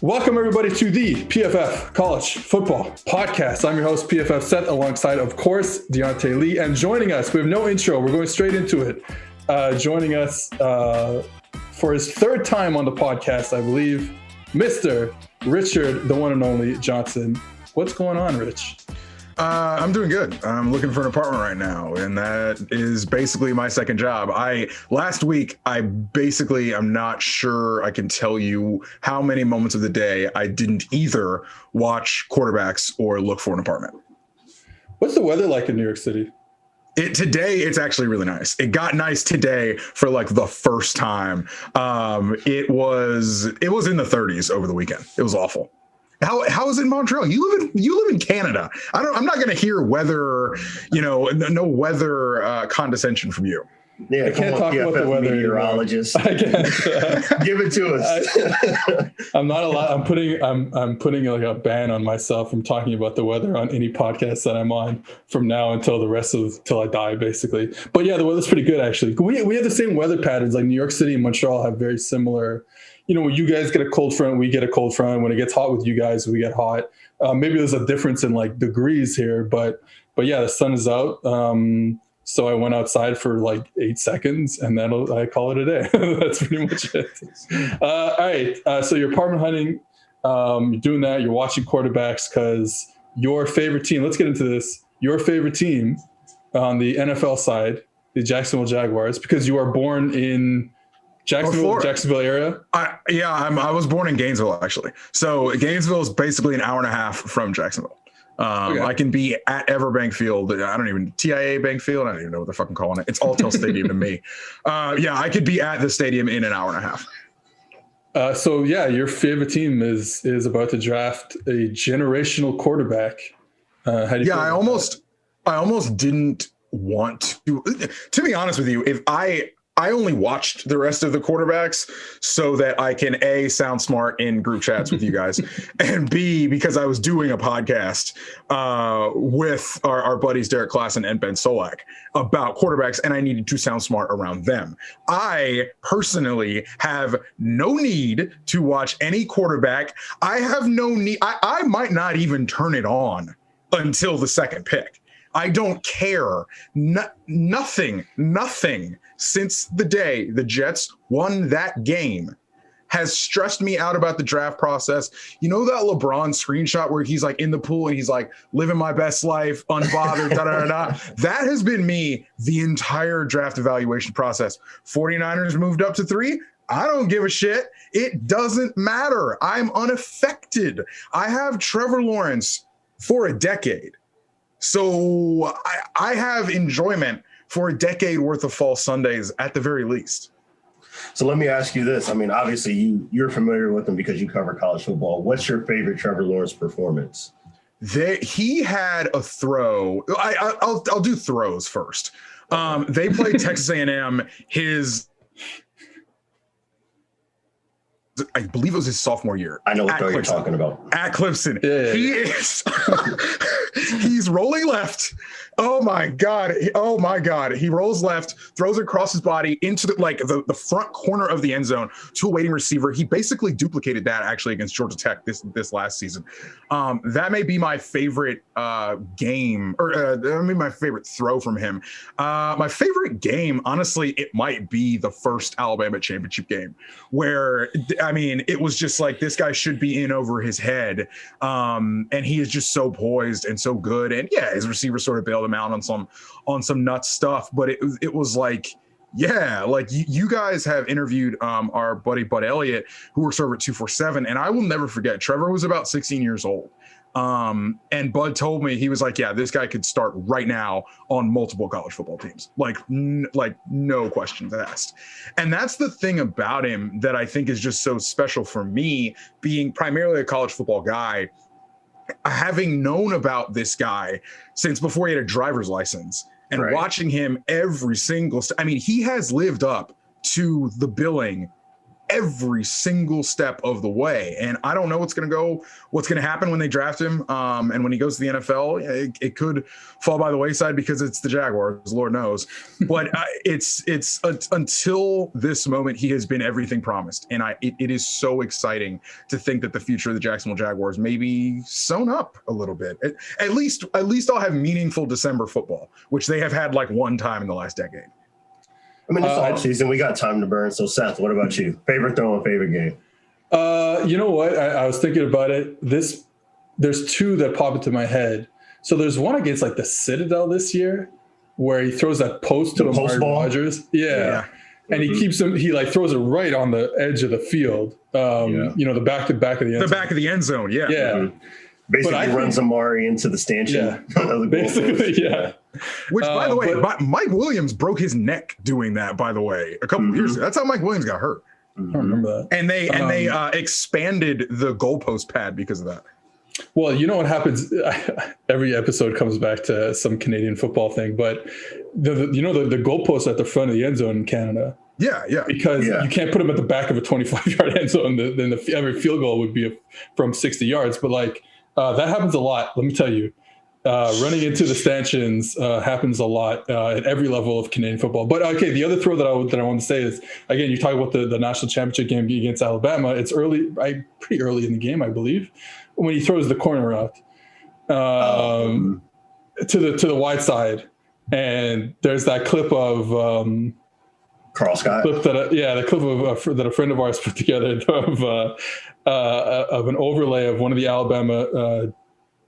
Welcome, everybody, to the PFF College Football Podcast. I'm your host, PFF Seth, alongside, of course, Diante Lee. And joining us, we have no intro. We're going straight into it. Joining us for his third time on the podcast, I believe, Mr. Richard, the one and only Johnson. What's going on, Rich? I'm doing good. I'm looking for an apartment right now, and that is basically my second job. Last week, I'm not sure I can tell you how many moments of the day I didn't either watch quarterbacks or look for an apartment. What's the weather like in New York City? Today, it's actually really nice. It got nice today for like the first time. It was in the 30s over the weekend. It was awful. How is it in Montreal? You live in Canada. I'm not going to hear weather, no weather condescension from you. Yeah, I can't talk about the weather. Meteorologist. I can't. Give it to us. I'm not allowed. I'm putting like a ban on myself from talking about the weather on any podcast that I'm on from now until till I die, basically. But yeah, the weather's pretty good actually. We have the same weather patterns. Like New York City and Montreal have very similar. When you guys get a cold front, we get a cold front. When it gets hot with you guys, we get hot. Maybe there's a difference in like degrees here, but yeah, the sun is out. So I went outside for like 8 seconds, and I call it a day. That's pretty much it. All right. So you're apartment hunting. You're doing that. You're watching quarterbacks because your favorite team. Let's get into this. Your favorite team on the NFL side, the Jacksonville Jaguars, because you are born in Jacksonville area? I was born in Gainesville, actually. So Gainesville is basically an hour and a half from Jacksonville. Okay. I can be at Everbank Field. TIA Bank Field. I don't even know what they're fucking calling it. It's Alltel Stadium to me. I could be at the stadium in an hour and a half. So your favorite team is about to draft a generational quarterback. How do you feel about that? I almost didn't want to be honest with you, if I only watched the rest of the quarterbacks so that I can A, sound smart in group chats with you guys, and B, because I was doing a podcast with our buddies Derek Klassen and Ben Solak about quarterbacks, and I needed to sound smart around them. I personally have no need to watch any quarterback. I have no need. I might not even turn it on until the second pick. I don't care. Nothing since the day the Jets won that game has stressed me out about the draft process. You know that LeBron screenshot where he's like in the pool and he's like living my best life, unbothered, da-da-da-da. That has been me the entire draft evaluation process. 49ers moved up to 3. I don't give a shit. It doesn't matter. I'm unaffected. I have Trevor Lawrence for a decade. So I have enjoyment for a decade worth of fall Sundays at the very least. So let me ask you this. I mean, obviously you're familiar with him because you cover college football. What's your favorite Trevor Lawrence performance? He had a throw. I'll do throws first. They played Texas A&M. I believe it was his sophomore year. I know what throw you're talking about. At Clemson. Yeah. He is. He's rolling left. Oh my God. He rolls left, throws it across his body into the front corner of the end zone to a waiting receiver. He basically duplicated that actually against Georgia Tech this last season. That may be my favorite game, or my favorite throw from him. My favorite game, honestly, it might be the first Alabama championship game where, it was just like this guy should be in over his head. And he is just so poised and so good. And yeah, his receiver sort of bailed him out on some nuts stuff. But it was like, yeah, like you guys have interviewed our buddy Bud Elliott, who works over at 247. And I will never forget, Trevor was about 16 years old. And Bud told me, he was like, yeah, this guy could start right now on multiple college football teams. Like no questions asked. And that's the thing about him that I think is just so special for me, being primarily a college football guy, having known about this guy since before he had a driver's license and right. Watching him every single he has lived up to the billing every single step of the way. And I don't know what's going to happen when they draft him. And when he goes to the NFL, it could fall by the wayside because it's the Jaguars, Lord knows. But it's until this moment, he has been everything promised. And it is so exciting to think that the future of the Jacksonville Jaguars may be sewn up a little bit. At least I'll have meaningful December football, which they have had like one time in the last decade. I mean, it's off season. We got time to burn. So, Seth, what about you? Favorite throw and favorite game? You know what? I was thinking about it. There's two that pop into my head. So there's one against like the Citadel this year where he throws that post to Amari Rodgers. Yeah. And he keeps him. He like throws it right on the edge of the field. The back of the end zone. The back of the end zone. Yeah. Yeah. Mm-hmm. Basically runs Amari into the stanchion. Yeah. Basically, yeah. Which, by the way, Mike Williams broke his neck doing that, by the way, a couple of years ago. That's how Mike Williams got hurt. I don't remember that. And they expanded the goalpost pad because of that. Well, you know what happens? Every episode comes back to some Canadian football thing, but the goalpost at the front of the end zone in Canada. Yeah. Because you can't put them at the back of a 25-yard end zone. Then every field goal would be from 60 yards. But like that happens a lot. Let me tell you. Running into the stanchions happens a lot at every level of Canadian football. But okay, the other throw that I want to say is, again, you talk about the national championship game against Alabama. It's pretty early in the game, I believe, when he throws the corner out to the wide side, and there's that clip of Carl Scott. The clip of that a friend of ours put together of an overlay of one of the Alabama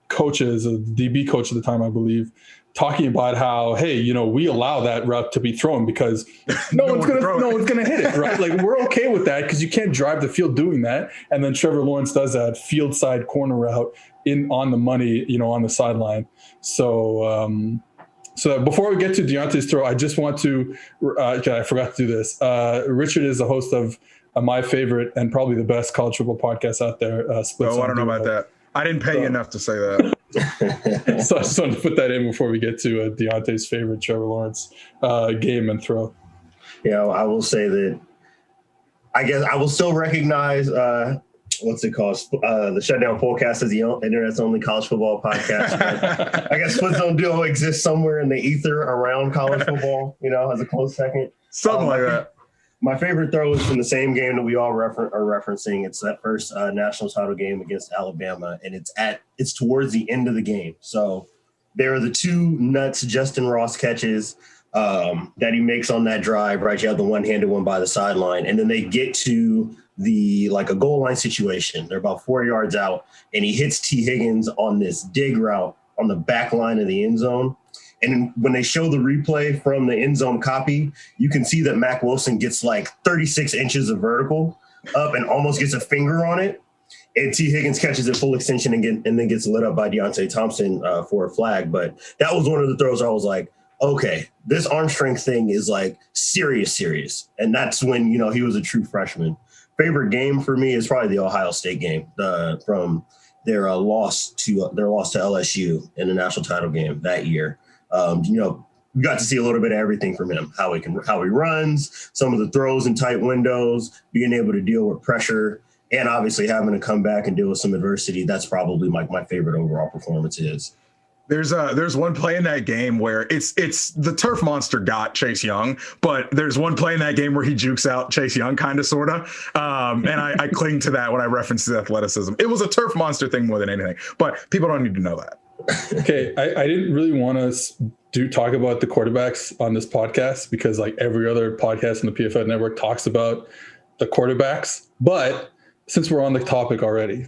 coaches, a DB coach at the time, I believe, talking about how, hey, we allow that route to be thrown because no one's gonna hit it, right? Like we're okay with that because you can't drive the field doing that. And then Trevor Lawrence does that field side corner route on the money, on the sideline. So before we get to Diante's throw, I just want to, I forgot to do this. Richard is the host of my favorite and probably the best college football podcast out there. I don't know about that. I didn't pay you enough to say that. So I just wanted to put that in before we get to Diante's favorite Trevor Lawrence game and throw. Yeah, I will say that I guess I will still recognize what's it called? The Shutdown Forecast is the internet's only college football podcast. I guess Split Zone Duo exists somewhere in the ether around college football, as a close second. Something like that. My favorite throw is from the same game that we all are referencing. It's that first national title game against Alabama, and it's towards the end of the game. So there are the two nuts Justin Ross catches that he makes on that drive, right? You have the one-handed one by the sideline, and then they get to a goal line situation. They're about 4 yards out, and he hits T. Higgins on this dig route on the back line of the end zone. And when they show the replay from the end zone copy, you can see that Mack Wilson gets like 36 inches of vertical up and almost gets a finger on it. And T. Higgins catches it full extension and then gets lit up by Diante Thompson for a flag. But that was one of the throws I was like, okay, this arm strength thing is like serious. And that's when, he was a true freshman. Favorite game for me is probably the Ohio State game from their loss to LSU in the national title game that year. We got to see a little bit of everything from him, how he runs, some of the throws in tight windows, being able to deal with pressure, and obviously having to come back and deal with some adversity. That's probably my favorite overall performance is. There's one play in that game where it's the turf monster got Chase Young, but there's one play in that game where he jukes out Chase Young, kind of, sort of. And I cling to that when I reference his athleticism. It was a turf monster thing more than anything, but people don't need to know that. Okay, I didn't really want to talk about the quarterbacks on this podcast because like every other podcast in the PFF network talks about the quarterbacks. But since we're on the topic already,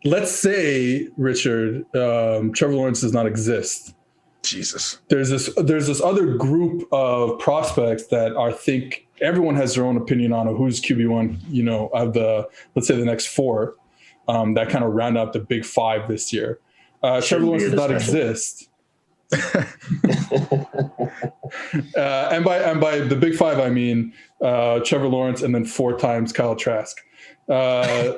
let's say, Richard, Trevor Lawrence does not exist. Jesus. There's this other group of prospects that I think everyone has their own opinion on who's QB1, of let's say the next four that kind of round out the big five this year. Trevor Lawrence does not exist. And by the big five, I mean Trevor Lawrence and then 4 times Kyle Trask. So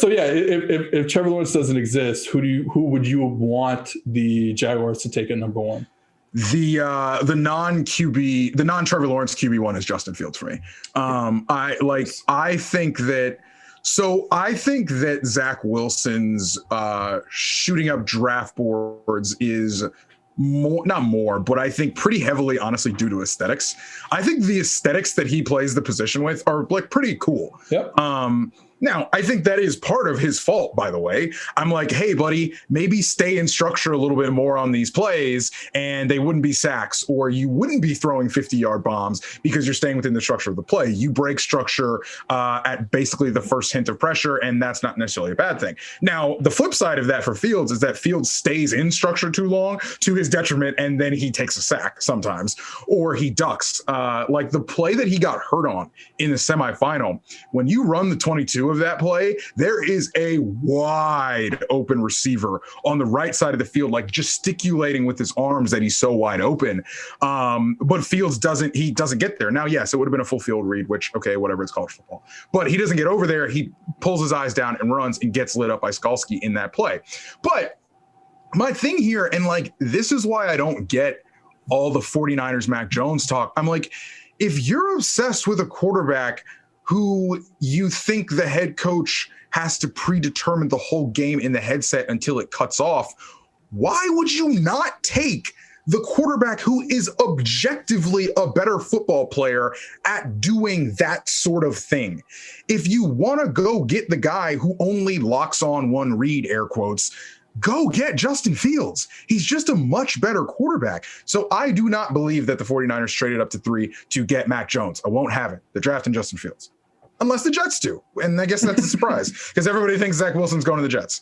yeah, if Trevor Lawrence doesn't exist, who would you want the Jaguars to take at number 1? The non-Trevor Lawrence QB1 is Justin Fields for me. I think that Zach Wilson's shooting up draft boards is not more, but I think pretty heavily, honestly, due to aesthetics. I think the aesthetics that he plays the position with are like pretty cool. Yep. Now, I think that is part of his fault, by the way. I'm like, hey, buddy, maybe stay in structure a little bit more on these plays and they wouldn't be sacks, or you wouldn't be throwing 50-yard bombs because you're staying within the structure of the play. You break structure at basically the first hint of pressure, and that's not necessarily a bad thing. Now, the flip side of that for Fields is that Fields stays in structure too long to his detriment, and then he takes a sack sometimes, or he ducks. Like the play that he got hurt on in the semifinal, when you run the 22 of that play, there is a wide open receiver on the right side of the field, like gesticulating with his arms that he's so wide open. But Fields doesn't get there. Now, yes, it would have been a full field read, which, okay, whatever, it's college football. But he doesn't get over there. He pulls his eyes down and runs and gets lit up by Skalski in that play. But my thing here, and like, this is why I don't get all the 49ers Mac Jones talk. I'm like, if you're obsessed with a quarterback who you think the head coach has to predetermine the whole game in the headset until it cuts off, why would you not take the quarterback who is objectively a better football player at doing that sort of thing? If you want to go get the guy who only locks on one read, air quotes, go get Justin Fields. He's just a much better quarterback. So I do not believe that the 49ers traded up to 3 to get Mac Jones. I won't have it. They're drafting Justin Fields. Unless the Jets do. And I guess that's a surprise because everybody thinks Zach Wilson's going to the Jets.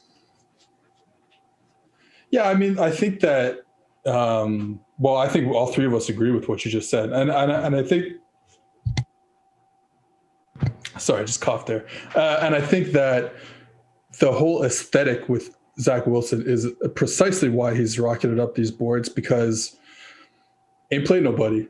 Yeah, I mean, I think that, I think all three of us agree with what you just said. And I think, sorry, I just coughed there. And I think that the whole aesthetic with Zach Wilson is precisely why he's rocketed up these boards, because ain't played nobody.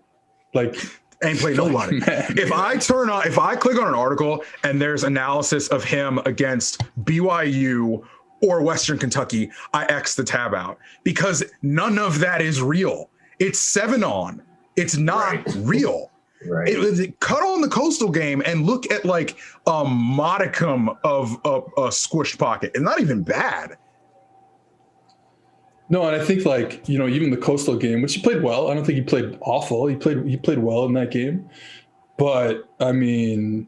Like, ain't played nobody. If I click on an article and there's analysis of him against BYU or Western Kentucky, I X the tab out because none of that is real. It's 7 on. It's not real. Right. Cut on the Coastal game and look at like a modicum of a squished pocket. It's not even bad. No, and I think like, even the Coastal game, which he played well. I don't think he played awful. He played well in that game. But I mean,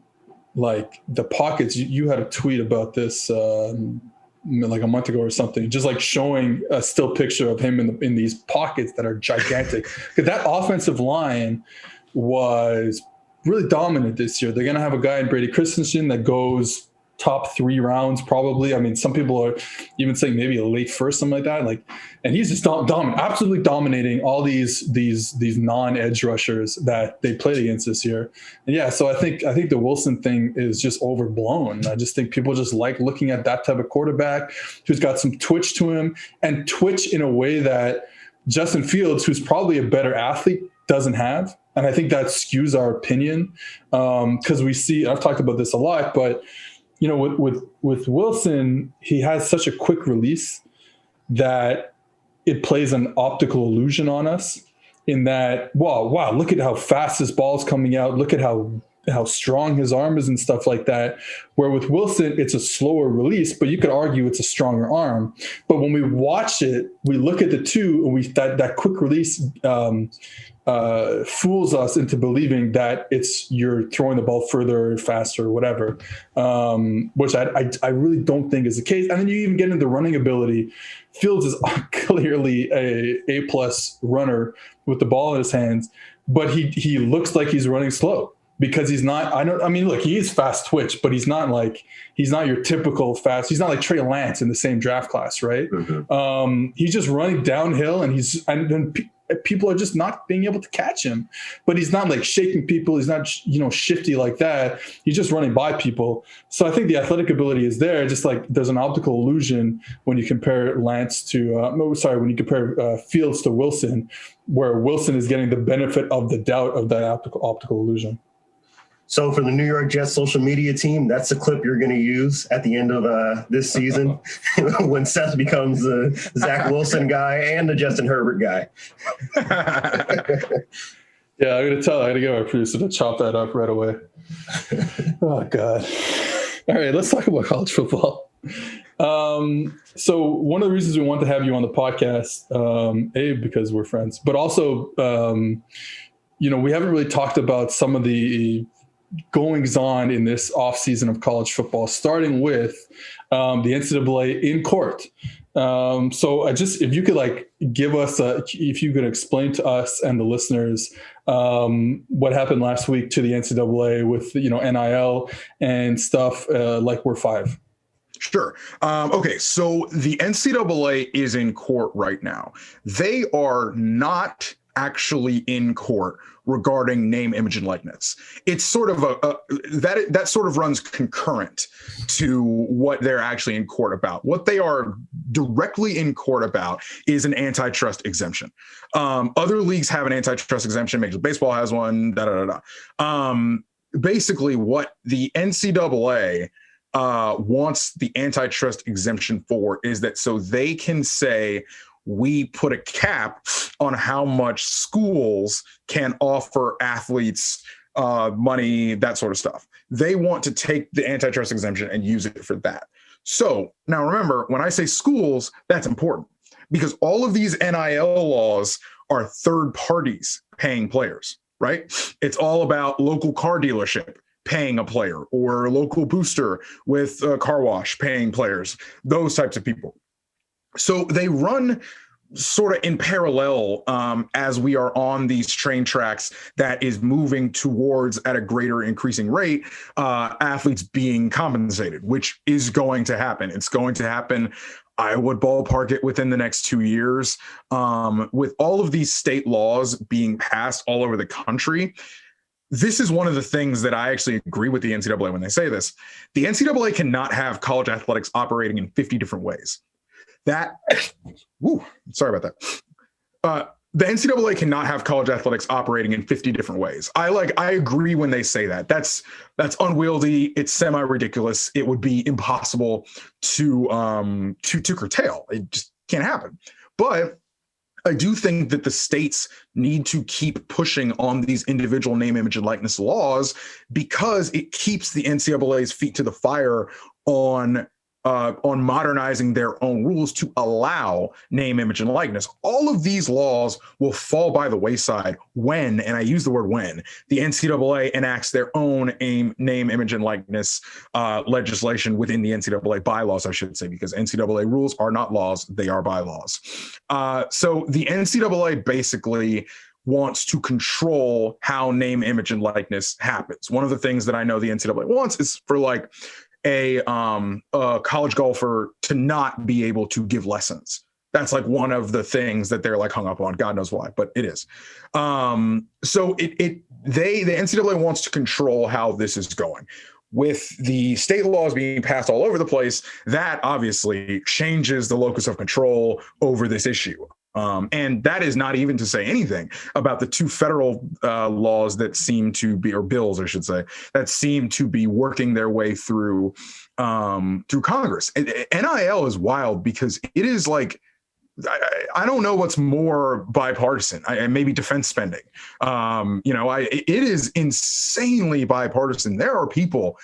like the pockets, you had a tweet about this like a month ago or something, just like showing a still picture of him in these pockets that are gigantic. Because that offensive line was really dominant this year. They're going to have a guy in Brady Christensen that goes top 3 rounds probably. I mean, some people are even saying maybe a late first, something like that. Like, and he's just dominant, absolutely dominating all these non-edge rushers that they played against this year. And yeah, so I think the Wilson thing is just overblown. I just think people just like looking at that type of quarterback who's got some twitch to him, and twitch in a way that Justin Fields, who's probably a better athlete, doesn't have. And I think that skews our opinion because we see, I've talked about this a lot, but with Wilson, he has such a quick release that it plays an optical illusion on us in that, wow, look at how fast this ball is coming out. Look at how strong his arm is and stuff like that. Where with Wilson, it's a slower release, but you could argue it's a stronger arm. But when we watch it, we look at the two, and that quick release fools us into believing that you're throwing the ball further, faster, whatever, which I really don't think is the case. And then you even get into running ability. Fields is clearly a plus runner with the ball in his hands, but he looks like he's running slow because he's not. Look, he is fast twitch, but he's not your typical fast. He's not like Trey Lance in the same draft class, right? Mm-hmm. He's just running downhill, and then people are just not being able to catch him. But he's not like shaking people. He's not shifty like that. He's just running by people. So I think the athletic ability is there. Just like there's an optical illusion when you compare Fields to Wilson, where Wilson is getting the benefit of the doubt of that optical illusion. So for the New York Jets social media team, that's the clip you're going to use at the end of this season when Seth becomes the Zach Wilson guy and the Justin Herbert guy. Yeah, I gotta get my producer to chop that up right away. Oh God. All right, let's talk about college football. So one of the reasons we want to have you on the podcast, because we're friends, but also, we haven't really talked about some of the goings on in this offseason of college football, starting with the NCAA in court. So if you could give us if you could explain to us and the listeners what happened last week to the NCAA with NIL and stuff, we're five. Sure. Okay, so the NCAA is in court right now. They are not actually in court regarding name, image, and likeness. It's sort of that sort of runs concurrent to what they're actually in court about. What they are directly in court about is an antitrust exemption. Other leagues have an antitrust exemption. Major League Baseball has one. Basically, what the NCAA wants the antitrust exemption for is that so they can say, we put a cap on how much schools can offer athletes money, that sort of stuff. They want to take the antitrust exemption and use it for that. So now remember, when I say schools, that's important because all of these NIL laws are third parties paying players, right? It's all about local car dealership paying a player or local booster with a car wash paying players, those types of people. So they run sort of in parallel as we are on these train tracks that is moving towards at a greater increasing rate, athletes being compensated, which is going to happen. It's going to happen. I would ballpark it within the next 2 years. With all of these state laws being passed all over the country, this is one of the things that I actually agree with the NCAA when they say this. The NCAA cannot have college athletics operating in 50 different ways. Sorry about that. The NCAA cannot have college athletics operating in 50 different ways. I agree when they say that. That's unwieldy. It's semi-ridiculous. It would be impossible to curtail. It just can't happen. But I do think that the states need to keep pushing on these individual name, image, and likeness laws because it keeps the NCAA's feet to the fire on modernizing their own rules to allow name, image, and likeness. All of these laws will fall by the wayside when, and I use the word when, the NCAA enacts their own name, image, and likeness legislation within the NCAA bylaws, I should say, because NCAA rules are not laws, they are bylaws. So the NCAA basically wants to control how name, image, and likeness happens. One of the things that I know the NCAA wants is for a college golfer to not be able to give lessons. That's one of the things that they're hung up on. God knows why, but it is. So the NCAA wants to control how this is going. With the state laws being passed all over the place, that obviously changes the locus of control over this issue. And that is not even to say anything about the two federal laws that seem to be, or bills, I should say, that seem to be working their way through Congress. NIL is wild because it is I don't know what's more bipartisan. Maybe defense spending. It is insanely bipartisan. There are people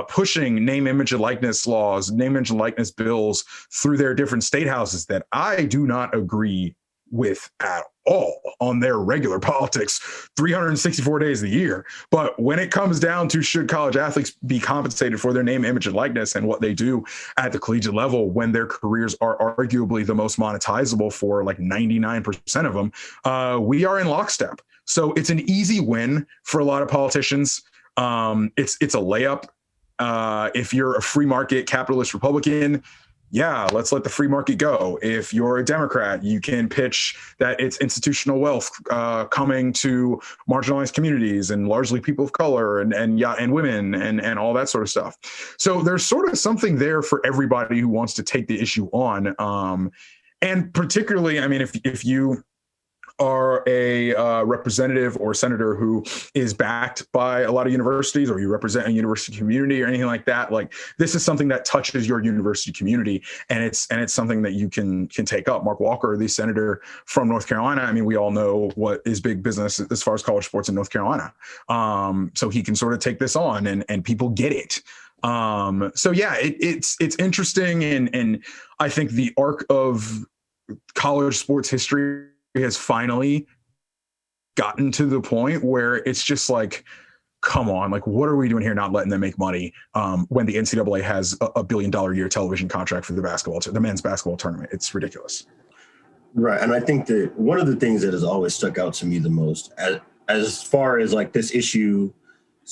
pushing name, image, and likeness laws, name, image, and likeness bills through their different state houses that I do not agree with at all on their regular politics 364 days a year. But when it comes down to should college athletes be compensated for their name, image, and likeness and what they do at the collegiate level when their careers are arguably the most monetizable for 99% of them, we are in lockstep. So it's an easy win for a lot of politicians. It's a layup. If you're a free market capitalist Republican, yeah, let's let the free market go. If you're a Democrat, you can pitch that it's institutional wealth coming to marginalized communities and largely people of color and women and all that sort of stuff. So there's sort of something there for everybody who wants to take the issue on. And particularly, if you are a representative or senator who is backed by a lot of universities, or you represent a university community or anything like that, like this is something that touches your university community, and it's something that you can take up. Mark Walker, the senator from North Carolina, I mean, we all know what is big business as far as college sports in North Carolina. So he can sort of take this on, and people get it. So yeah, it's interesting, and I think the arc of college sports history has finally gotten to the point where it's just like, come on, like, what are we doing here not letting them make money when the NCAA has $1 billion a year television contract for the men's basketball tournament? It's ridiculous. Right. And I think that one of the things that has always stuck out to me the most as far as like this issue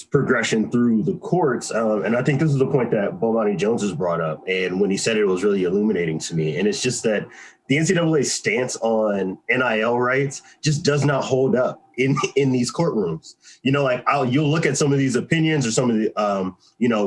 progression through the courts. And I think this is the point that Bomani Jones has brought up. And when he said it was really illuminating to me. And it's just that the NCAA stance on NIL rights just does not hold up in these courtrooms. You know, like you'll look at some of these opinions or some of the,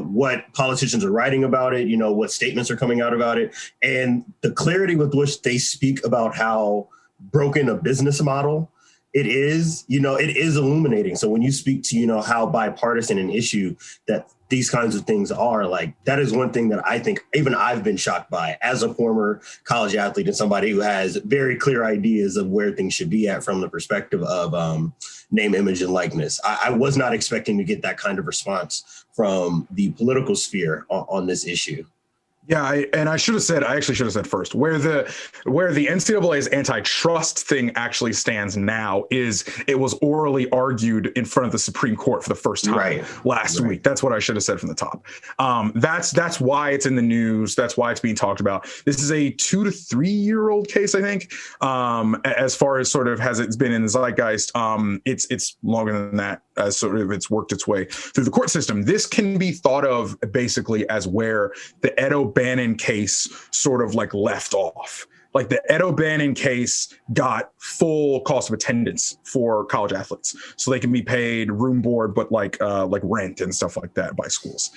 what politicians are writing about it, what statements are coming out about it. And the clarity with which they speak about how broken a business model it is illuminating. So when you speak to, how bipartisan an issue that these kinds of things are, like, that is one thing that I think even I've been shocked by as a former college athlete and somebody who has very clear ideas of where things should be at from the perspective of name, image, and likeness. I was not expecting to get that kind of response from the political sphere on this issue. Yeah, I actually should have said first, where the NCAA's antitrust thing actually stands now is it was orally argued in front of the Supreme Court for the first time last week. That's what I should have said from the top. That's why it's in the news. That's why it's being talked about. This is a 2 to 3 year old case, I think. As far as sort of has it's been in the zeitgeist, it's longer than that, as sort of it's worked its way through the court system. This can be thought of basically as where the Ed O'Bannon case sort of like left off. Like the Ed O'Bannon case got full cost of attendance for college athletes, so they can be paid room board, but like rent and stuff like that by schools.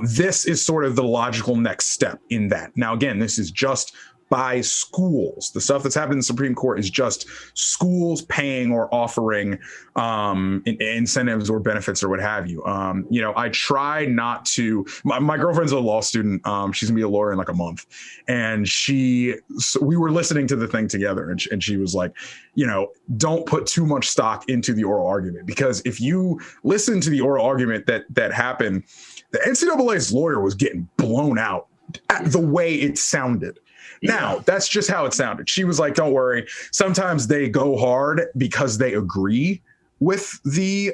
This is sort of the logical next step in that. Now, again, this is just by schools. The stuff that's happened in the Supreme Court is just schools paying or offering incentives or benefits or what have you. I try not to. My girlfriend's a law student. She's gonna be a lawyer in like a month, and we were listening to the thing together, and she was like, don't put too much stock into the oral argument, because if you listen to the oral argument that happened, the NCAA's lawyer was getting blown out at the way it sounded. Now, that's just how it sounded. She was like, don't worry. Sometimes they go hard because they agree with the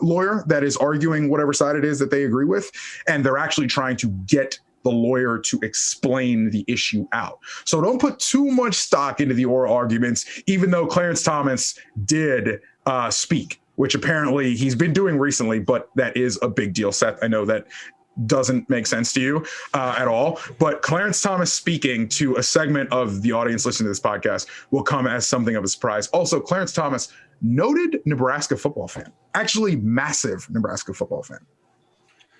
lawyer that is arguing whatever side it is that they agree with. And they're actually trying to get the lawyer to explain the issue out. So don't put too much stock into the oral arguments, even though Clarence Thomas did speak, which apparently he's been doing recently, but that is a big deal. Seth, I know that doesn't make sense to you at all, but Clarence Thomas speaking to a segment of the audience listening to this podcast will come as something of a surprise. Also, Clarence Thomas, noted Nebraska football fan, actually massive Nebraska football fan.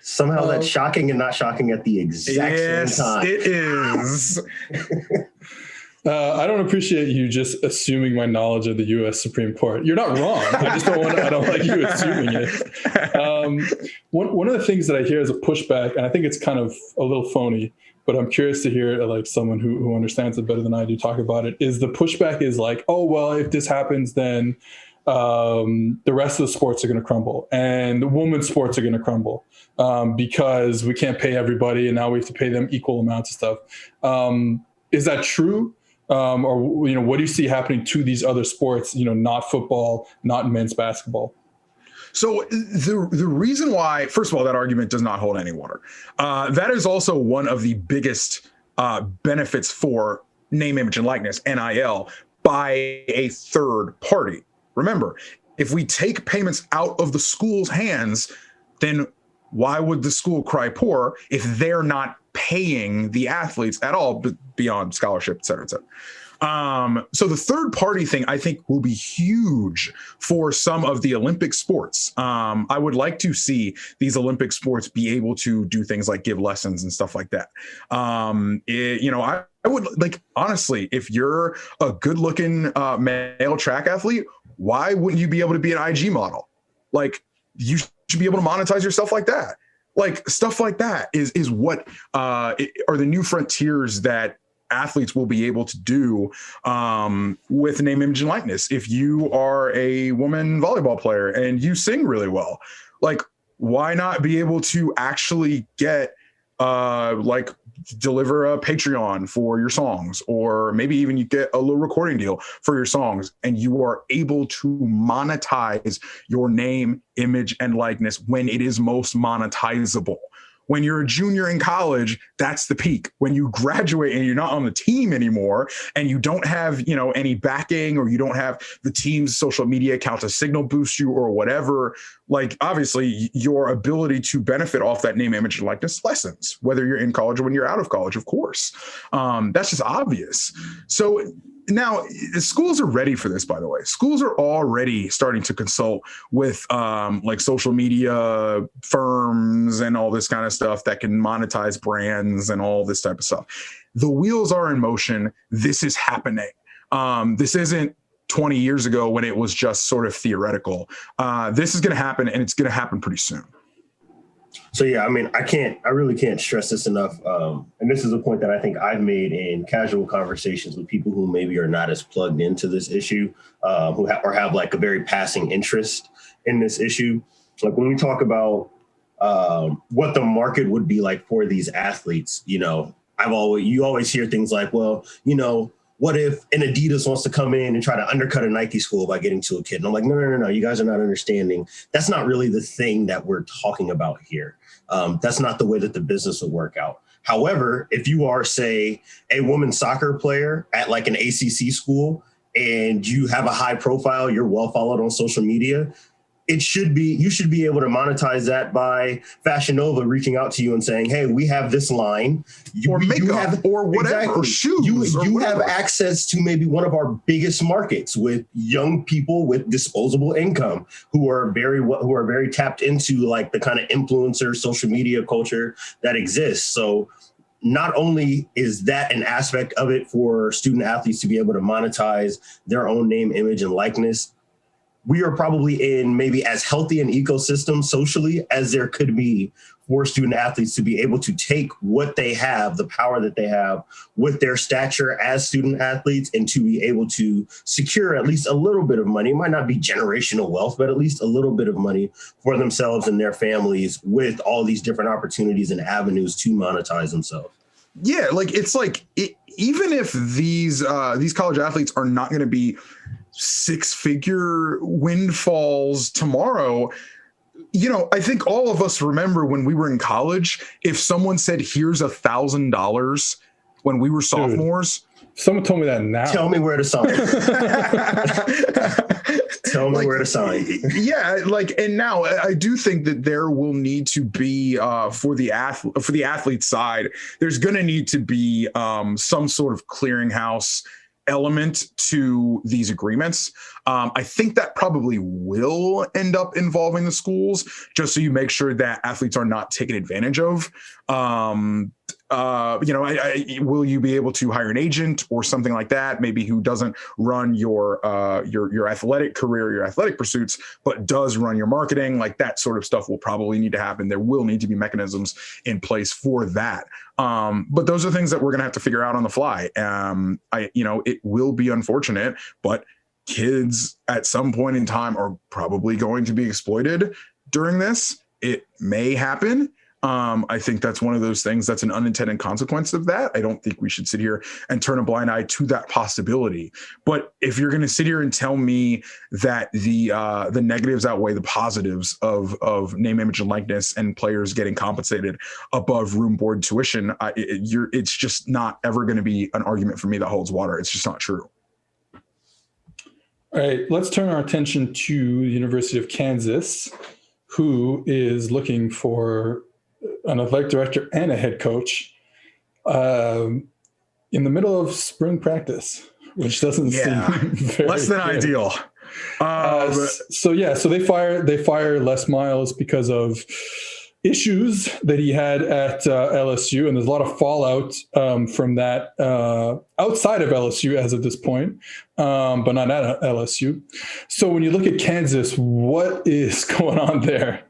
Somehow that's shocking and not shocking at the exact same time. Yes, it is. I don't appreciate you just assuming my knowledge of the U.S. Supreme Court. You're not wrong. I don't like you assuming it. One of the things that I hear as a pushback, and I think it's kind of a little phony, but I'm curious to hear like someone who understands it better than I do talk about it, is the pushback is like, oh, well, if this happens, then the rest of the sports are going to crumble and the women's sports are going to crumble because we can't pay everybody and now we have to pay them equal amounts of stuff. Is that true? Or what do you see happening to these other sports, not football, not men's basketball? So the reason why, first of all, that argument does not hold any water. That is also one of the biggest benefits for name, image, and likeness, NIL, by a third party. Remember, if we take payments out of the school's hands, then why would the school cry poor if they're not paying the athletes at all beyond scholarship, et cetera, et cetera? So the third party thing, I think, will be huge for some of the Olympic sports. I would like to see these Olympic sports be able to do things like give lessons and stuff like that. I would like, honestly, if you're a good looking male track athlete, why wouldn't you be able to be an IG model? Like, you should be able to monetize yourself like that. Like, stuff like that is what are the new frontiers that athletes will be able to do with name, image, and likeness. If you are a woman volleyball player and you sing really well, like, why not be able to actually get like deliver a Patreon for your songs, or maybe even you get a little recording deal for your songs, and you are able to monetize your name, image, and likeness when it is most monetizable. When you're a junior in college, that's the peak. When you graduate and you're not on the team anymore, and you don't have, you know, any backing, or you don't have the team's social media account to signal boost you or whatever, like, obviously your ability to benefit off that name, image, and likeness lessens, whether you're in college or when you're out of college, of course. That's just obvious. So now schools are ready for this, by the way. Schools are already starting to consult with like social media firms and all this kind of stuff that can monetize brands and all this type of stuff. The wheels are in motion. This is happening. This isn't 20 years ago when it was just sort of theoretical. This is going to happen, and it's going to happen pretty soon. So, yeah, I mean, I really can't stress this enough. And this is a point that I think I've made in casual conversations with people who maybe are not as plugged into this issue, who have like a very passing interest in this issue. Like, when we talk about what the market would be like for these athletes, you know, you always hear things like, well, you know, what if an Adidas wants to come in and try to undercut a Nike school by getting to a kid? And I'm like, no. You guys are not understanding. That's not really the thing that we're talking about here. That's not the way that the business would work out. However, if you are, say, a women's soccer player at like an ACC school and you have a high profile, you're well followed on social media, you should be able to monetize that by Fashion Nova reaching out to you and saying, hey, we have this line. Or makeup or whatever, or shoes. You have access to maybe one of our biggest markets with young people with disposable income who are very tapped into like the kind of influencer social media culture that exists. So not only is that an aspect of it for student athletes to be able to monetize their own name, image, and likeness, we are probably in maybe as healthy an ecosystem socially as there could be for student athletes to be able to take what they have, the power that they have with their stature as student athletes, and to be able to secure at least a little bit of money. It might not be generational wealth, but at least a little bit of money for themselves and their families with all these different opportunities and avenues to monetize themselves. Yeah, like it's like even if these college athletes are not going to be six-figure windfalls tomorrow, you know, I think all of us remember when we were in college, if someone said, here's $1,000 when we were sophomores. Dude, someone told me that now. Tell me where to sign. Tell me where to sign. Yeah, like, and now I do think that there will need to be for the athlete side, there's going to need to be some sort of clearinghouse element to these agreements. I think that probably will end up involving the schools, just so you make sure that athletes are not taken advantage of. You know, will you be able to hire an agent or something like that, maybe who doesn't run your athletic career, your athletic pursuits, but does run your marketing? Like, that sort of stuff will probably need to happen. There will need to be mechanisms in place for that. But those are things that we're going to have to figure out on the fly. You know, it will be unfortunate, but kids at some point in time are probably going to be exploited during this. It may happen. I think that's one of those things that's an unintended consequence of that. I don't think we should sit here and turn a blind eye to that possibility. But if you're going to sit here and tell me that the negatives outweigh the positives of name, image, and likeness and players getting compensated above room board tuition, it's just not ever going to be an argument for me that holds water. It's just not true. All right, let's turn our attention to the University of Kansas, who is looking for an athletic director and a head coach in the middle of spring practice, which doesn't seem very less than good. ideal. So they fire Les Miles because of issues that he had at LSU, and there's a lot of fallout from that outside of LSU as of this point, but not at LSU. So when you look at Kansas, what is going on there?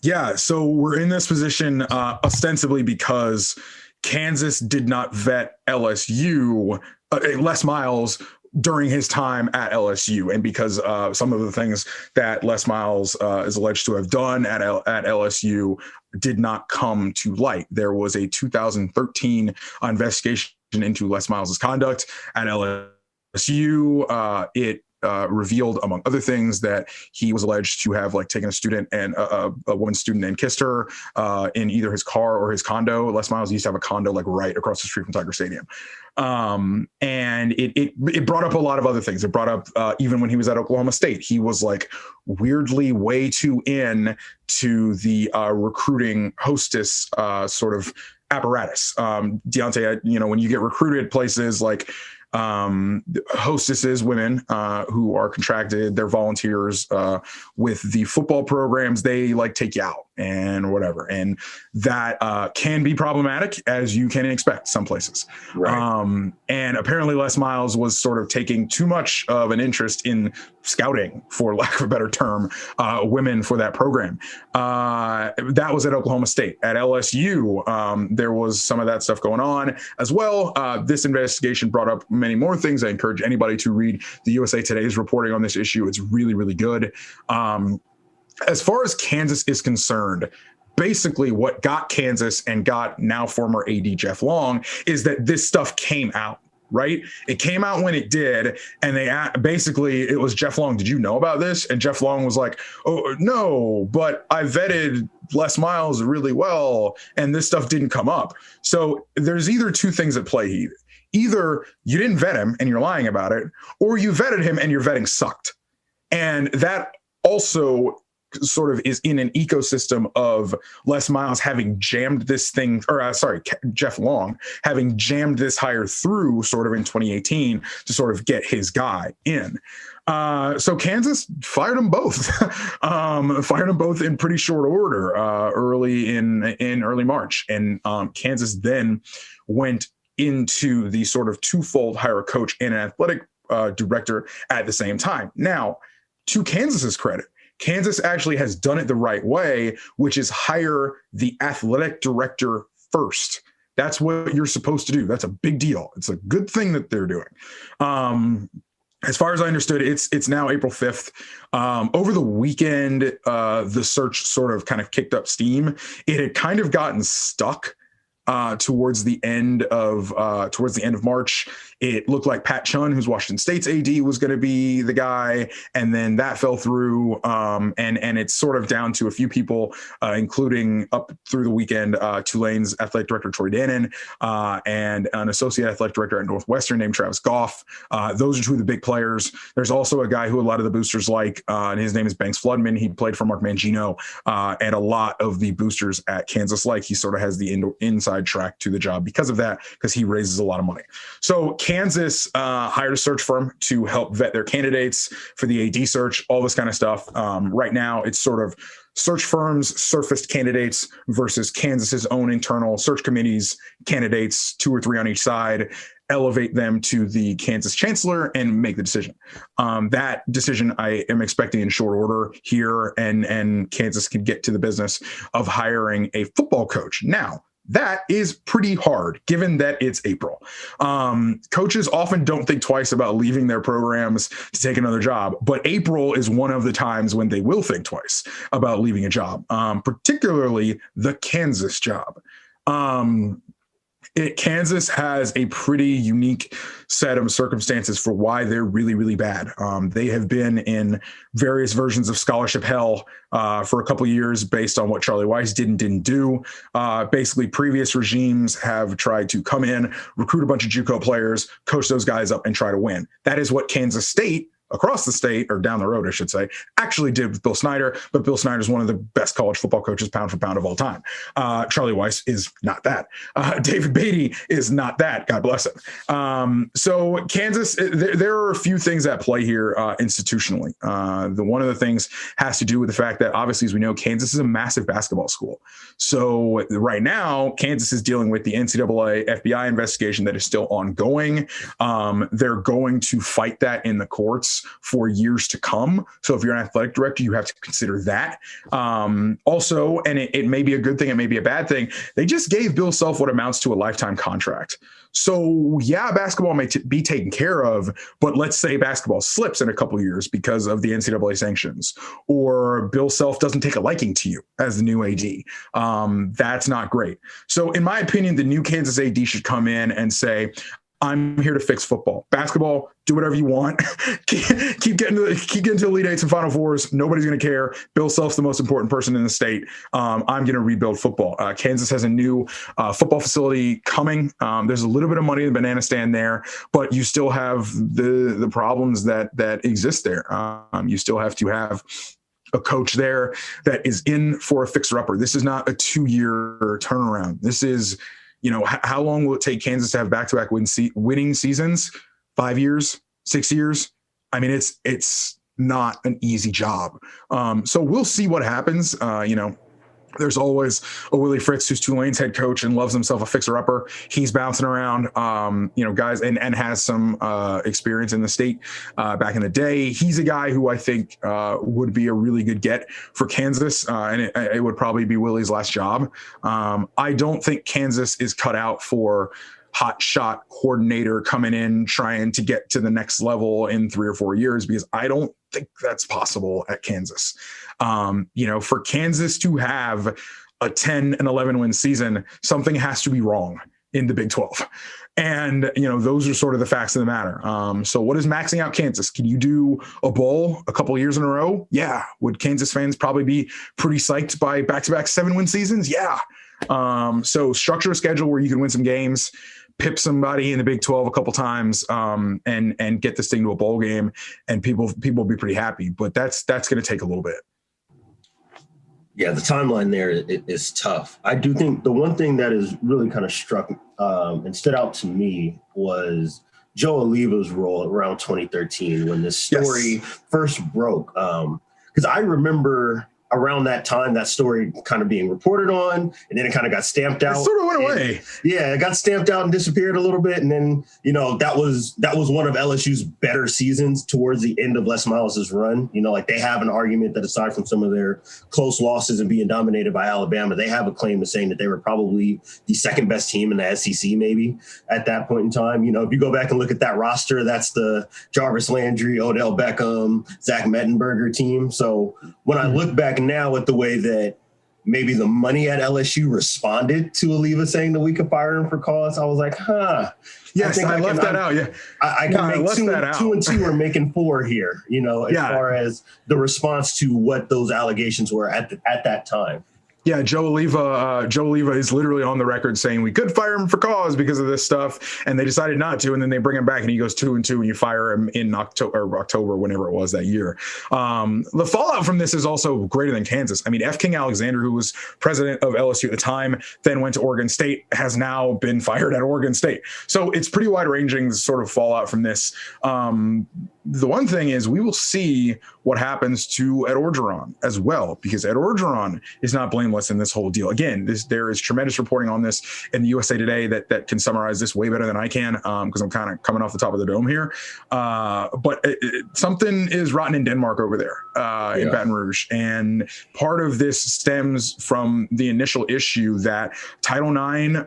Yeah, so we're in this position ostensibly because Kansas did not vet LSU, Les Miles, during his time at LSU, and because some of the things that Les Miles is alleged to have done at LSU did not come to light. There was a 2013 investigation into Les Miles' conduct at LSU. It revealed, among other things, that he was alleged to have taken a student and a woman student and kissed her in either his car or his condo. Les Miles used to have a condo right across the street from Tiger Stadium. And it brought up a lot of other things. It brought up even when he was at Oklahoma State, he was weirdly way too in to the recruiting hostess sort of apparatus. Diante, when you get recruited places hostesses, women who are contracted, they're volunteers with the football programs, they take you out and whatever, and that can be problematic, as you can expect some places. Right. And apparently Les Miles was sort of taking too much of an interest in scouting, for lack of a better term, women for that program. That was at Oklahoma State. At LSU, there was some of that stuff going on as well. This investigation brought up many more things. I encourage anybody to read the USA Today's reporting on this issue. It's really, really good. As far as Kansas is concerned, basically what got Kansas and got now former AD Jeff Long is that this stuff came out, right? It came out when it did, and it was Jeff Long, did you know about this? And Jeff Long was like, oh, no, but I vetted Les Miles really well, and this stuff didn't come up. So there's either two things at play here. Either you didn't vet him and you're lying about it, or you vetted him and your vetting sucked. And that also sort of is in an ecosystem of Les Miles having jammed this thing, Jeff Long having jammed this hire through sort of in 2018 to sort of get his guy in. So Kansas fired them both, in pretty short order, early in early March. And Kansas then went into the sort of twofold hire a coach and an athletic director at the same time. Now, to Kansas's credit, Kansas actually has done it the right way, which is hire the athletic director first. That's what you're supposed to do. That's a big deal. It's a good thing that they're doing. As far as I understood, it's now April 5th. Over the weekend, the search sort of kind of kicked up steam. It had kind of gotten stuck towards the end of March. It looked like Pat Chun, who's Washington State's AD, was going to be the guy, and then that fell through. And it's sort of down to a few people, including up through the weekend, Tulane's athletic director Troy Dannon, and an associate athletic director at Northwestern named Travis Goff. Those are two of the big players. There's also a guy who a lot of the boosters like, and his name is Banks Floodman. He played for Mark Mangino, and a lot of the boosters at Kansas he sort of has the inside track to the job because of that, because he raises a lot of money. So Kansas hired a search firm to help vet their candidates for the AD search, all this kind of stuff. Right now, it's sort of search firms surfaced candidates versus Kansas's own internal search committees, candidates, 2 or 3 on each side, elevate them to the Kansas chancellor and make the decision. That decision I am expecting in short order here, and Kansas can get to the business of hiring a football coach. Now, that is pretty hard given that it's April. Coaches often don't think twice about leaving their programs to take another job, but April is one of the times when they will think twice about leaving a job, particularly the Kansas job. Kansas has a pretty unique set of circumstances for why they're really, really bad. They have been in various versions of scholarship hell for a couple of years based on what Charlie Weiss did and didn't do. Basically, previous regimes have tried to come in, recruit a bunch of JUCO players, coach those guys up, and try to win. That is what Kansas State across the state, or down the road, I should say, actually did with Bill Snyder. But Bill Snyder is one of the best college football coaches pound for pound of all time. Charlie Weiss is not that. David Beatty is not that. God bless him. So Kansas, there are a few things at play here institutionally. One of the things has to do with the fact that, obviously, as we know, Kansas is a massive basketball school. So right now, Kansas is dealing with the NCAA FBI investigation that is still ongoing. They're going to fight that in the courts for years to come. So if you're an athletic director, you have to consider that. Also, and it may be a good thing, it may be a bad thing, they just gave Bill Self what amounts to a lifetime contract. So yeah, basketball may be taken care of, but let's say basketball slips in a couple of years because of the NCAA sanctions, or Bill Self doesn't take a liking to you as the new AD. That's not great. So in my opinion, the new Kansas AD should come in and say, I'm here to fix football. Basketball, do whatever you want. keep getting to Elite Eights and Final Fours. Nobody's going to care. Bill Self's the most important person in the state. I'm going to rebuild football. Kansas has a new football facility coming. There's a little bit of money in the banana stand there, but you still have the problems that exist there. You still have to have a coach there that is in for a fixer-upper. This is not a 2-year turnaround. This is, how long will it take Kansas to have back-to-back winning seasons? 5 years, 6 years? I mean, it's not an easy job. So we'll see what happens. There's always a Willie Fritz who's Tulane's head coach and loves himself a fixer-upper. He's bouncing around, guys, and has some experience in the state back in the day. He's a guy who I think would be a really good get for Kansas, and it would probably be Willie's last job. I don't think Kansas is cut out for hot shot coordinator coming in trying to get to the next level in 3 or 4 years, because I don't think that's possible at Kansas. For Kansas to have a 10 and 11 win season, something has to be wrong in the Big 12. And, those are sort of the facts of the matter. So what is maxing out Kansas? Can you do a bowl a couple of years in a row? Yeah. Would Kansas fans probably be pretty psyched by back-to-back 7-win seasons? Yeah. So structure a schedule where you can win some games, pip somebody in the Big 12 a couple times, and get this thing to a bowl game, and people will be pretty happy. But that's going to take a little bit. Yeah, the timeline there is tough. I do think the one thing that is really kind of struck and stood out to me was Joe Oliva's role around 2013 when this story first broke. Because I remember around that time, that story kind of being reported on, and then it kind of got stamped out. It sort of went away. Yeah, it got stamped out and disappeared a little bit. And then, that was one of LSU's better seasons towards the end of Les Miles' run. They have an argument that aside from some of their close losses and being dominated by Alabama, they have a claim to saying that they were probably the second best team in the SEC maybe at that point in time. If you go back and look at that roster, that's the Jarvis Landry, Odell Beckham, Zach Mettenberger team. So when I look back now at the way that maybe the money at LSU responded to Oliva saying that we could fire him for cause, I was like, Yes, I left that out. Yeah, I can make two and two are making 4 here, as far as the response to what those allegations were at that time. Yeah, Joe Oliva is literally on the record saying we could fire him for cause because of this stuff, and they decided not to, and then they bring him back and he goes 2-2, and you fire him in October, whenever it was that year. The fallout from this is also greater than Kansas. I mean, F. King Alexander, who was president of LSU at the time, then went to Oregon State, has now been fired at Oregon State. So it's pretty wide-ranging sort of fallout from this. The one thing is we will see what happens to Ed Orgeron as well, because Ed Orgeron is not blameless in this whole deal. Again, there is tremendous reporting on this in the USA Today that can summarize this way better than I can, because I'm kind of coming off the top of the dome here. But something is rotten in Denmark over there in Baton Rouge. And part of this stems from the initial issue that Title IX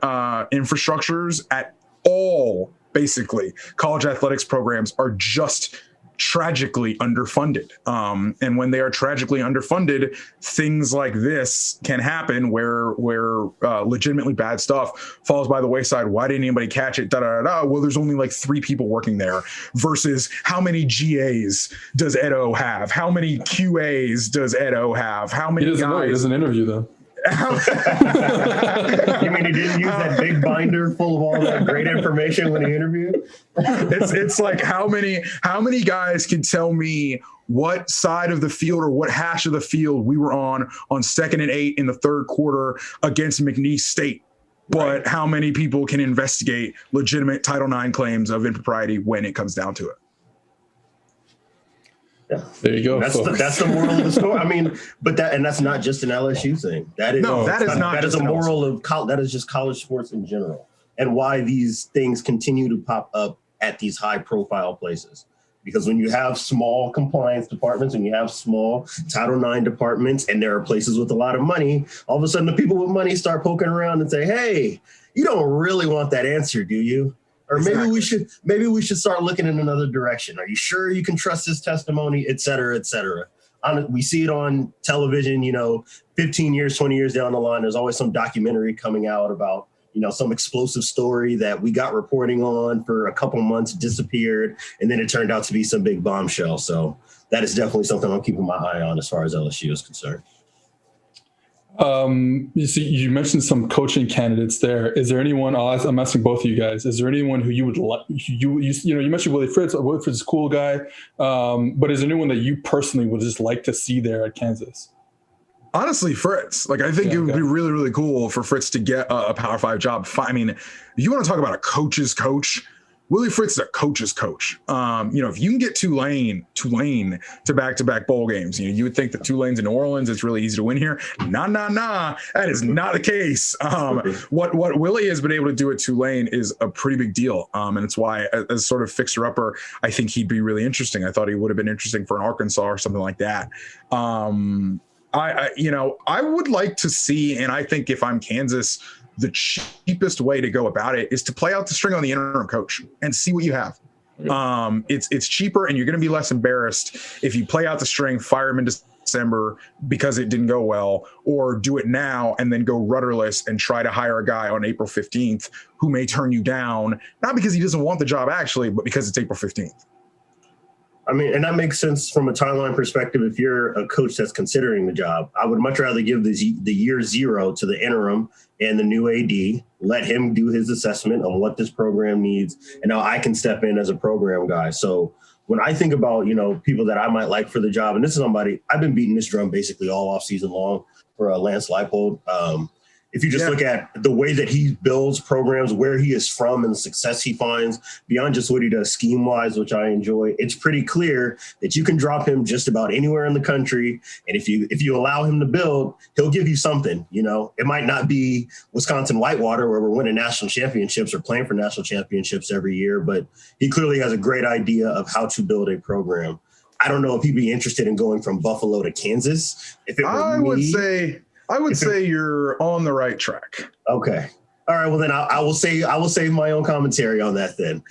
infrastructures at all basically college athletics programs are just tragically underfunded. And when they are tragically underfunded, things like this can happen where legitimately bad stuff falls by the wayside. Why didn't anybody catch it? Well, there's only like 3 people working there versus how many GAs does Edo have? How many QAs does Edo have? How many guys? He doesn't interview them. You mean he didn't use that big binder full of all that great information when he interviewed? It's like how many guys can tell me what side of the field or what hash of the field we were on 2nd and 8 in the third quarter against McNeese State. But right. How many people can investigate legitimate Title IX claims of impropriety when it comes down to it? Yeah. There you go. That's the moral of the story. I mean, that's not just an LSU thing. That is a moral of that is just college sports in general, and why these things continue to pop up at these high profile places. Because when you have small compliance departments and you have small Title IX departments, and there are places with a lot of money, all of a sudden the people with money start poking around and say, "Hey, you don't really want that answer, do you? Or maybe we should start looking in another direction. Are you sure you can trust this testimony, et cetera, et cetera?" We see it on television, 15 years, 20 years down the line, there's always some documentary coming out about, some explosive story that we got reporting on for a couple months, disappeared, and then it turned out to be some big bombshell. So that is definitely something I'm keeping my eye on as far as LSU is concerned. You mentioned some coaching candidates there. Is there anyone? I'm asking both of you guys. Is there anyone who you would like? You mentioned Willie Fritz. Willie Fritz is a cool guy, but is there anyone that you personally would just like to see there at Kansas? Honestly, Fritz. I think it would be really, really cool for Fritz to get a Power 5 job. I mean, if you want to talk about a coach's coach, Willie Fritz is a coach's coach. If you can get Tulane to back-to-back bowl games, you would think that Tulane's in New Orleans, it's really easy to win here. Nah. That is not the case. What Willie has been able to do at Tulane is a pretty big deal. And it's why, as sort of fixer-upper, I think he'd be really interesting. I thought he would have been interesting for an Arkansas or something like that. I would like to see, and I think if I'm Kansas, the cheapest way to go about it is to play out the string on the interim coach and see what you have. It's cheaper, and you're going to be less embarrassed if you play out the string, fire him in December because it didn't go well, or do it now and then go rudderless and try to hire a guy on April 15th who may turn you down, not because he doesn't want the job actually, but because it's April 15th. I mean, and that makes sense from a timeline perspective. If you're a coach that's considering the job, I would much rather give the year 0 to the interim and the new AD, let him do his assessment on what this program needs, and now I can step in as a program guy. So when I think about, people that I might like for the job, and this is somebody, I've been beating this drum basically all off season long for Lance Leipold. If you just look at the way that he builds programs, where he is from and the success he finds beyond just what he does scheme-wise, which I enjoy, it's pretty clear that you can drop him just about anywhere in the country. And if you allow him to build, he'll give you something. It might not be Wisconsin Whitewater where we're winning national championships or playing for national championships every year, but he clearly has a great idea of how to build a program. I don't know if he'd be interested in going from Buffalo to Kansas. I would say you're on the right track. Okay. All right. Well, then I will save my own commentary on that then.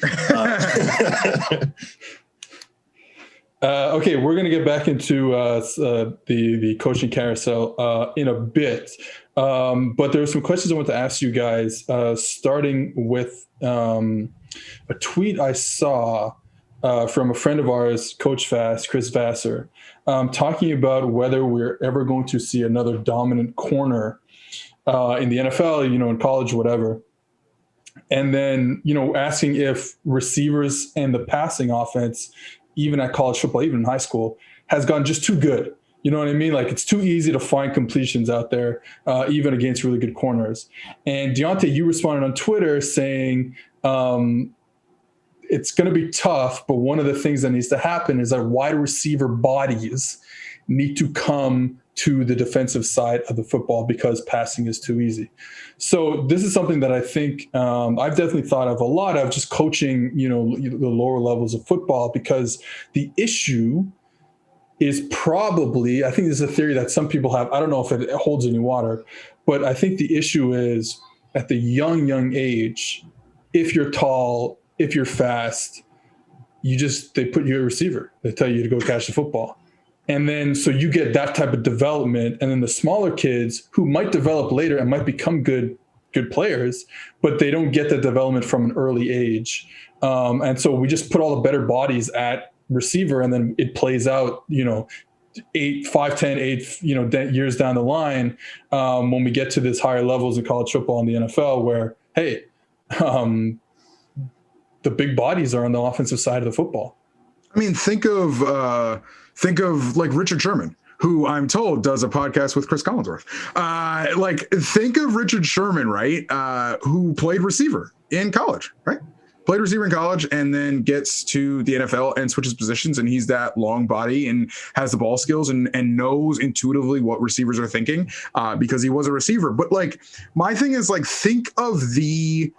Okay, we're going to get back into the coaching carousel in a bit. But there were some questions I want to ask you guys, starting with a tweet I saw from a friend of ours, Coach Vass, Chris Vassar, talking about whether we're ever going to see another dominant corner in the NFL, in college, whatever. And then, asking if receivers and the passing offense, even at college football, even in high school, has gone just too good. You know what I mean? It's too easy to find completions out there, even against really good corners. And Diante, you responded on Twitter saying, it's going to be tough, but one of the things that needs to happen is that wide receiver bodies need to come to the defensive side of the football because passing is too easy. So this is something that I think I've definitely thought of a lot of, just coaching, the lower levels of football, because the issue is probably, I think this is a theory that some people have, I don't know if it holds any water, but I think the issue is at the young age, if you're tall, if you're fast, they put you a receiver. They tell you to go catch the football. And then, so you get that type of development. And then the smaller kids who might develop later and might become good players, but they don't get the development from an early age. And so we just put all the better bodies at receiver, and then it plays out, 5, 10, 8, years down the line, when we get to this higher levels of college football and the NFL, where, hey, the big bodies are on the offensive side of the football. I mean, think of like Richard Sherman, who I'm told does a podcast with Chris Collinsworth. Think of Richard Sherman, right? Who played receiver in college, right? Played receiver in college and then gets to the NFL and switches positions. And he's that long body and has the ball skills and knows intuitively what receivers are thinking because he was a receiver. But like, my thing is like, think of you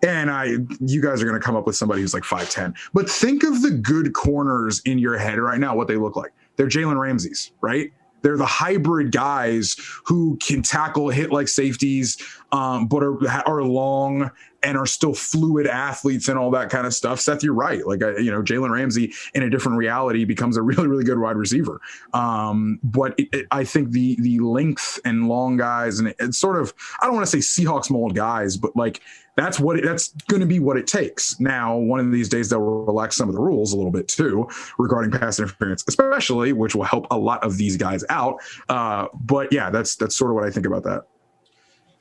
guys are going to come up with somebody who's like 5'10", but think of the good corners in your head right now, what they look like. They're Jalen Ramsey's, right? They're the hybrid guys who can tackle, hit like safeties, but are long and are still fluid athletes and all that kind of stuff. Seth, you're right. Like, Jalen Ramsey in a different reality becomes a really, really good wide receiver. But I think the length and long guys, and it's sort of, I don't want to say Seahawks mold guys, but like, that's going to be what it takes. Now, one of these days they'll relax some of the rules a little bit too regarding pass interference, especially, which will help a lot of these guys out. But yeah, that's sort of what I think about that.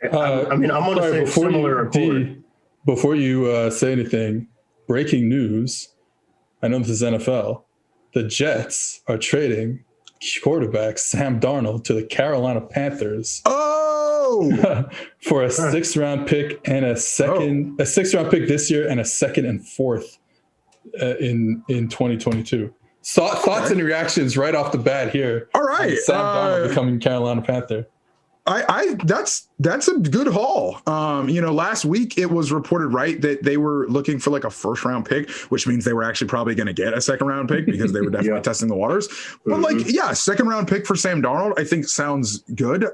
I'm going to say similar accord. Before you say anything, breaking news. I know this is NFL. The Jets are trading quarterback Sam Darnold to the Carolina Panthers. For a 6th round pick and a 6th round pick this year and a 2nd and 4th in 2022. Thoughts and reactions right off the bat here. All right. Sam Darnold becoming Carolina Panther. That's a good haul. Last week it was reported, right, that they were looking for like a 1st round pick, which means they were actually probably going to get a 2nd round pick because they were definitely testing the waters. But 2nd round pick for Sam Darnold, I think sounds good.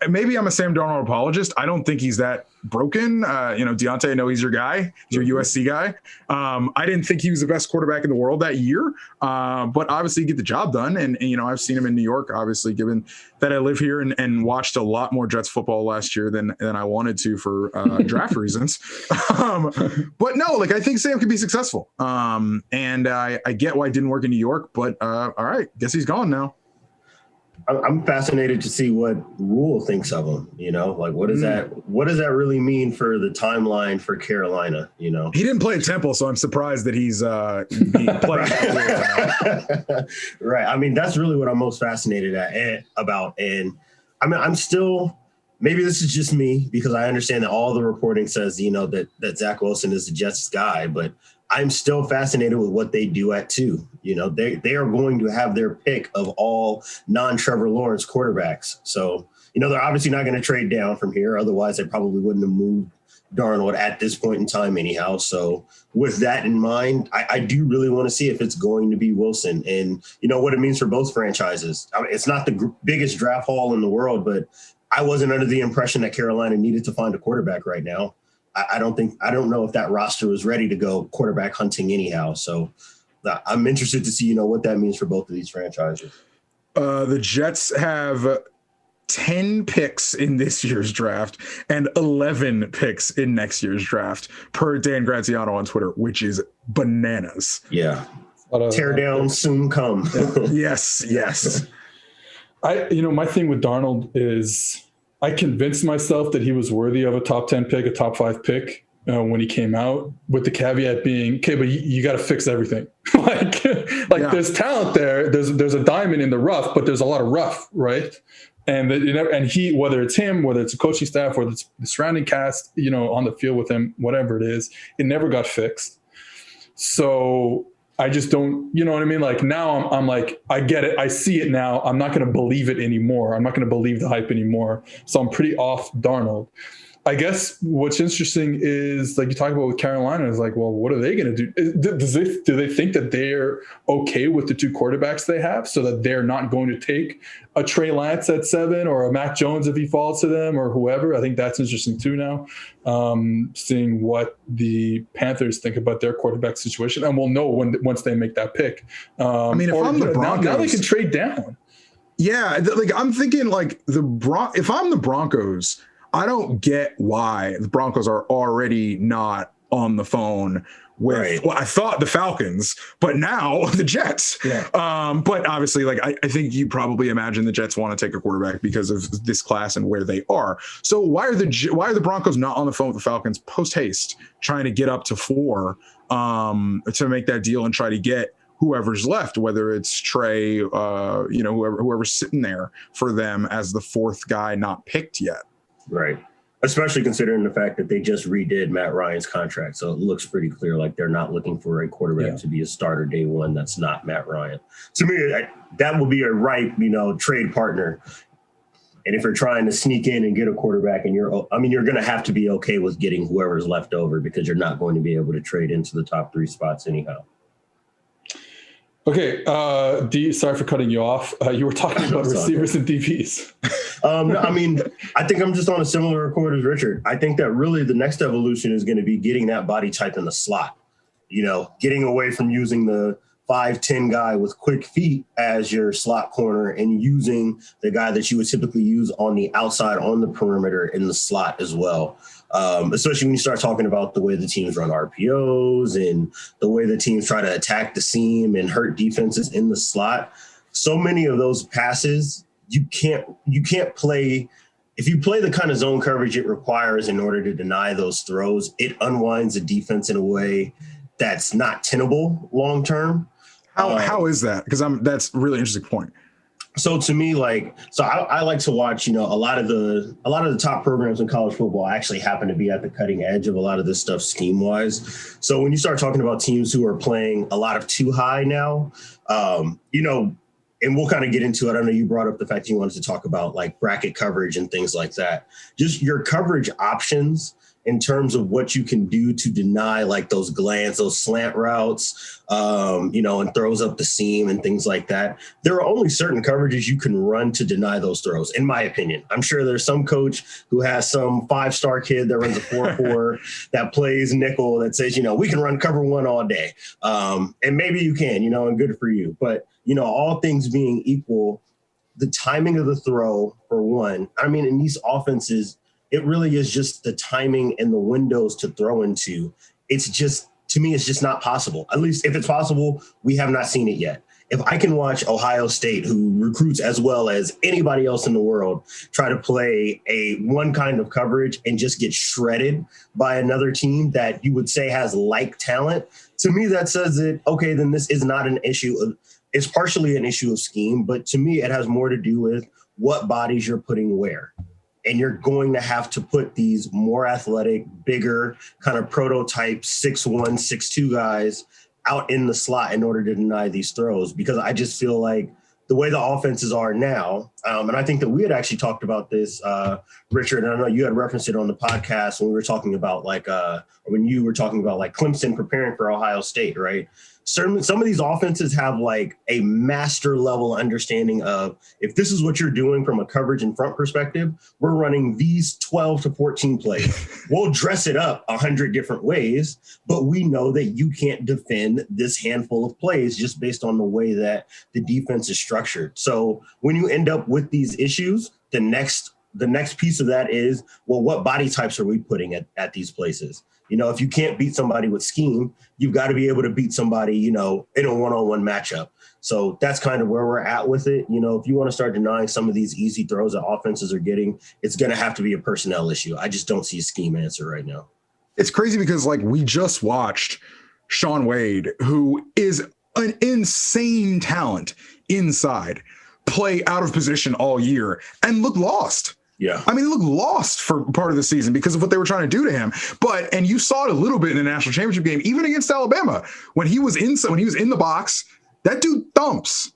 Maybe I'm a Sam Darnold apologist. I don't think he's that broken. Diante, I know he's your guy. He's your USC guy. I didn't think he was the best quarterback in the world that year, but obviously get the job done. And I've seen him in New York, obviously, given that I live here and watched a lot more Jets football last year than I wanted to for draft reasons. But no, I think Sam could be successful. And I get why it didn't work in New York, but all right, guess he's gone now. I'm fascinated to see what Rule thinks of him. What does that really mean for the timeline for Carolina? He didn't play at Temple, so I'm surprised that he's playing. Right. I mean, that's really what I'm most fascinated about. And I mean, I'm still, maybe this is just me because I understand that all the reporting says, that Zach Wilson is the Jets guy, but I'm still fascinated with what they do at 2. They are going to have their pick of all non-Trevor Lawrence quarterbacks. So, they're obviously not going to trade down from here. Otherwise, they probably wouldn't have moved Darnold at this point in time anyhow. So with that in mind, I do really want to see if it's going to be Wilson and, what it means for both franchises. I mean, it's not the biggest draft haul in the world, but I wasn't under the impression that Carolina needed to find a quarterback right now. I don't know if that roster was ready to go quarterback hunting anyhow. So I'm interested to see, what that means for both of these franchises. The Jets have 10 picks in this year's draft and 11 picks in next year's draft per Dan Graziano on Twitter, which is bananas. Yeah. Tear down soon come. Yes. My thing with Darnold is I convinced myself that he was worthy of a top 10 pick, a top 5 pick when he came out, with the caveat being, okay, but you got to fix everything. There's talent there. There's a diamond in the rough, but there's a lot of rough, right? And he, whether it's him, whether it's a coaching staff, whether it's the surrounding cast, on the field with him, whatever it is, it never got fixed. So I just don't, you know what I mean? Now I'm like, I get it. I see it now. I'm not going to believe it anymore. I'm not going to believe the hype anymore. So I'm pretty off Darnold. I guess what's interesting is, you talk about with Carolina, is well, what are they going to do? Do they think that they're okay with the 2 quarterbacks they have, so that they're not going to take a Trey Lance at 7 or a Mac Jones if he falls to them or whoever? I think that's interesting too now, seeing what the Panthers think about their quarterback situation. And we'll know once they make that pick. If I'm the Broncos, now they can trade down. Yeah, I'm thinking if I'm the Broncos, I don't get why the Broncos are already not on the phone with, well, I thought the Falcons, but now the Jets. Yeah. But obviously, like, I think you probably imagine the Jets want to take a quarterback because of this class and where they are. So why are the Broncos not on the phone with the Falcons post haste, trying to get up to 4 to make that deal and try to get whoever's left, whether it's Trey, whoever's sitting there for them as the 4th guy not picked yet. Right. Especially considering the fact that they just redid Matt Ryan's contract. So it looks pretty clear like they're not looking for a quarterback to be a starter day one that's not Matt Ryan. To me, that would be a ripe, trade partner. And if you're trying to sneak in and get a quarterback and you're going to have to be okay with getting whoever's left over because you're not going to be able to trade into the top 3 spots anyhow. Okay, sorry for cutting you off. You were talking about receivers and DBs. I think I'm just on a similar record as Richard. I think that really the next evolution is going to be getting that body type in the slot. Getting away from using the 5'10" guy with quick feet as your slot corner and using the guy that you would typically use on the outside on the perimeter in the slot as well. Especially when you start talking about the way the teams run RPOs and the way the teams try to attack the seam and hurt defenses in the slot. So many of those passes, you can't play. If you play the kind of zone coverage it requires in order to deny those throws, it unwinds the defense in a way that's not tenable long term. How is that? Because that's a really interesting point. So to me, I like to watch, a lot of the top programs in college football actually happen to be at the cutting edge of a lot of this stuff scheme wise. So when you start talking about teams who are playing a lot of too high now, and we'll kind of get into it. I know you brought up the fact that you wanted to talk about like bracket coverage and things like that. Just your coverage options in terms of what you can do to deny like those glants, those slant routes, and throws up the seam and things like that. There are only certain coverages you can run to deny those throws, in my opinion. I'm sure there's some coach who has some 5-star kid that runs a 4-4 that plays nickel that says, we can run cover 1 all day. And maybe you can, and good for you. But, all things being equal, the timing of the throw, for one, in these offenses, it really is just the timing and the windows to throw into. It's just, to me, it's just not possible. At least if it's possible, we have not seen it yet. If I can watch Ohio State, who recruits as well as anybody else in the world, try to play one kind of coverage and just get shredded by another team that you would say has like talent, to me, that says that, okay, then this is not an issue of, it's partially an issue of scheme, but to me, it has more to do with what bodies you're putting where. And you're going to have to put these more athletic, bigger, kind of prototype 6'1", 6'2" guys out in the slot in order to deny these throws. Because I just feel like the way the offenses are now, and I think that we had actually talked about this, Richard, and I know you had referenced it on the podcast when we were talking about when you were talking about like Clemson preparing for Ohio State, right? Certainly, some of these offenses have like a master level understanding of if this is what you're doing from a coverage and front perspective, we're running these 12 to 14 plays. We'll dress it up 100 different ways, but we know that you can't defend this handful of plays just based on the way that the defense is structured. So when you end up with these issues, the next piece of that is, well, what body types are we putting at these places? If you can't beat somebody with scheme, you've got to be able to beat somebody, in a one-on-one matchup. So that's kind of where we're at with it. If you want to start denying some of these easy throws that offenses are getting, it's going to have to be a personnel issue. I just don't see a scheme answer right now. It's crazy because we just watched Shaun Wade, who is an insane talent inside, play out of position all year and look lost. Yeah. He looked lost for part of the season because of what they were trying to do to him. And you saw it a little bit in the national championship game, even against Alabama, when he was in the box, that dude thumps.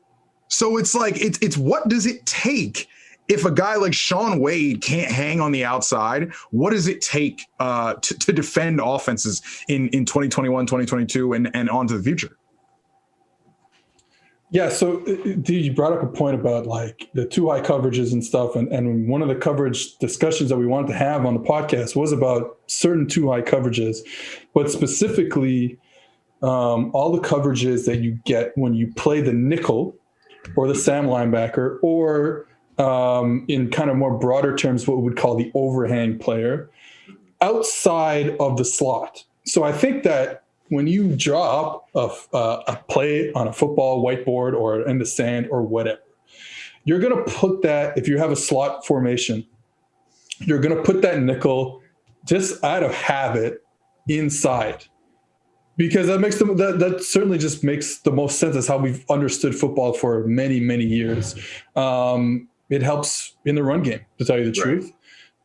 So it's like, it's what does it take if a guy like Shaun Wade can't hang on the outside? What does it take to defend offenses in 2021, 2022 and on to the future? Yeah, so you brought up a point about like the too high coverages and stuff. And one of the coverage discussions that we wanted to have on the podcast was about certain too high coverages, but specifically all the coverages that you get when you play the nickel or the Sam linebacker, or in kind of more broader terms, what we would call the overhang player outside of the slot. So I think that when you draw up a play on a football whiteboard or in the sand or whatever, you're going to put that, if you have a slot formation, you're going to put that nickel just out of habit inside. Because that certainly just makes the most sense. That's how we've understood football for many, many years. It helps in the run game, to tell you the truth.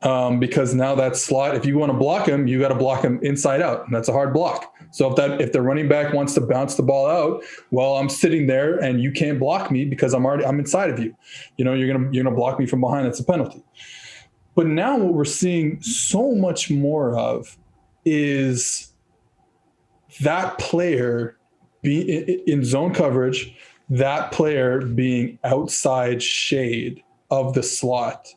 Because now that slot, if you want to block him, you got to block him inside out, and that's a hard block. So if the running back wants to bounce the ball out, well, I'm sitting there and you can't block me because I'm inside of you. You're gonna block me from behind. That's a penalty. But now what we're seeing so much more of is that player being in zone coverage, that player being outside shade of the slot.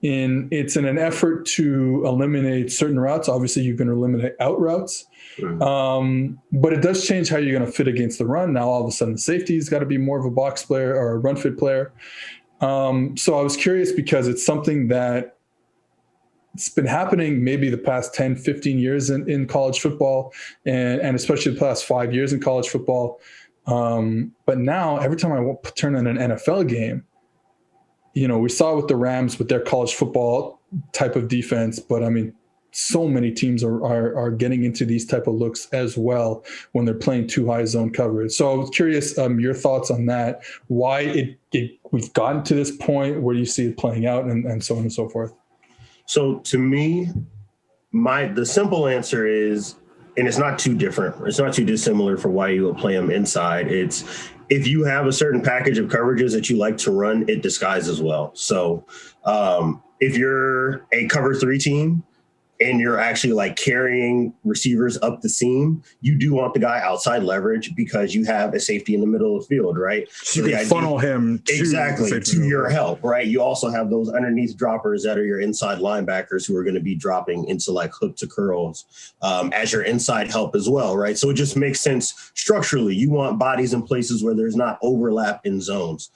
It's in an effort to eliminate certain routes. Obviously, you can eliminate out routes, but it does change how you're going to fit against the run. Now, all of a sudden, the safety's got to be more of a box player or a run fit player. So I was curious because it's something that it's been happening maybe the past 10, 15 years in college football, and especially the past 5 years in college football. But now, every time I turn on an NFL game, we saw with the Rams with their college football type of defense, but I mean, so many teams are getting into these type of looks as well when they're playing too high zone coverage. So I was curious, your thoughts on that, why we've gotten to this point, where do you see it playing out, and so on and so forth. So to me, the simple answer is, and it's not too different, it's not too dissimilar for why you would play them inside. It's if you have a certain package of coverages that you like to run, it disguises well. So if you're a cover 3 team and you're actually like carrying receivers up the seam, you do want the guy outside leverage because you have a safety in the middle of the field, right? So you can funnel him to your help, right? You also have those underneath droppers that are your inside linebackers who are going to be dropping into like hook to curls as your inside help as well, right? So it just makes sense structurally. You want bodies in places where there's not overlap in zones.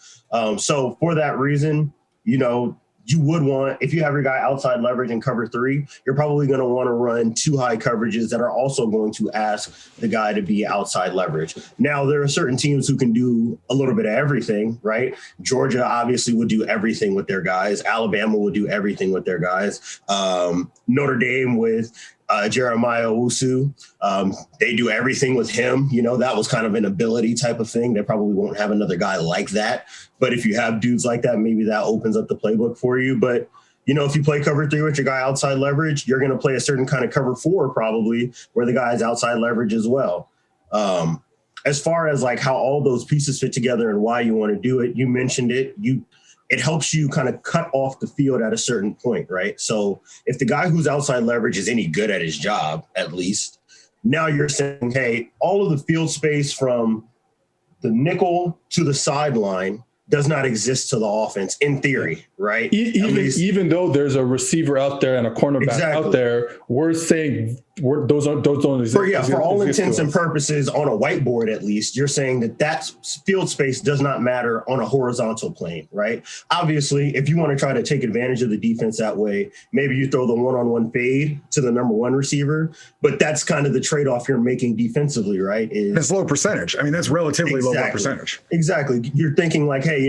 So for that reason, you would want, if you have your guy outside leverage in cover 3, you're probably going to want to run 2 high coverages that are also going to ask the guy to be outside leverage. Now, there are certain teams who can do a little bit of everything, right? Georgia obviously would do everything with their guys. Alabama would do everything with their guys. Notre Dame with Jeremiah Owusu, they do everything with him. That was kind of an ability type of thing. They probably won't have another guy like that. But if you have dudes like that, maybe that opens up the playbook for you. But, if you play cover 3 with your guy outside leverage, you're going to play a certain kind of cover 4 probably where the guy is outside leverage as well. As far as like how all those pieces fit together and why you want to do it, you mentioned it. It helps you kind of cut off the field at a certain point, right? So if the guy who's outside leverage is any good at his job, at least, now you're saying, hey, all of the field space from the nickel to the sideline does not exist to the offense in theory, right? Even though there's a receiver out there and a cornerback out there, we're saying those don't exist. For all intents and purposes, on a whiteboard at least, you're saying that field space does not matter on a horizontal plane, right? Obviously, if you want to try to take advantage of the defense that way, maybe you throw the one-on-one fade to the number 1 receiver, but that's kind of the trade-off you're making defensively, right? It's low percentage. I mean, that's relatively low percentage. Exactly. You're thinking like, hey,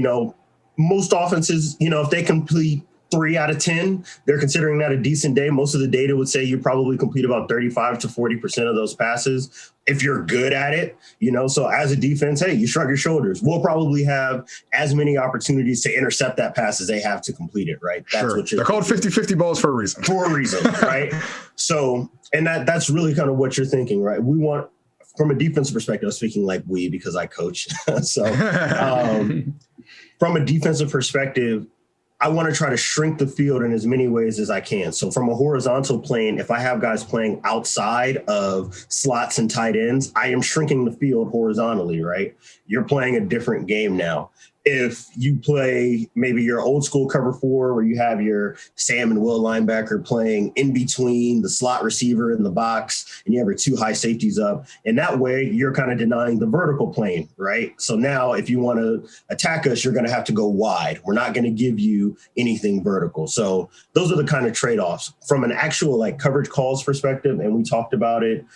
most offenses, if they complete 3 out of 10, they're considering that a decent day. Most of the data would say you probably complete about 35 to 40% of those passes if you're good at it, So as a defense, hey, you shrug your shoulders. We'll probably have as many opportunities to intercept that pass as they have to complete it, right? That's what they're called 50-50 balls for a reason. Right? So, and that's really kind of what you're thinking, right? We want, from a defensive perspective, I'm speaking like we because I coach. So from a defensive perspective, I want to try to shrink the field in as many ways as I can. So from a horizontal plane, if I have guys playing outside of slots and tight ends, I am shrinking the field horizontally, right? You're playing a different game now. if you play maybe your old school cover 4 where you have your Sam and Will linebacker playing in between the slot receiver in the box and you have your 2 high safeties up, and that way you're kind of denying the vertical plane, right? So now if you want to attack us, you're going to have to go wide. We're not going to give you anything vertical. So those are the kind of trade-offs from an actual like coverage calls perspective. And we talked about it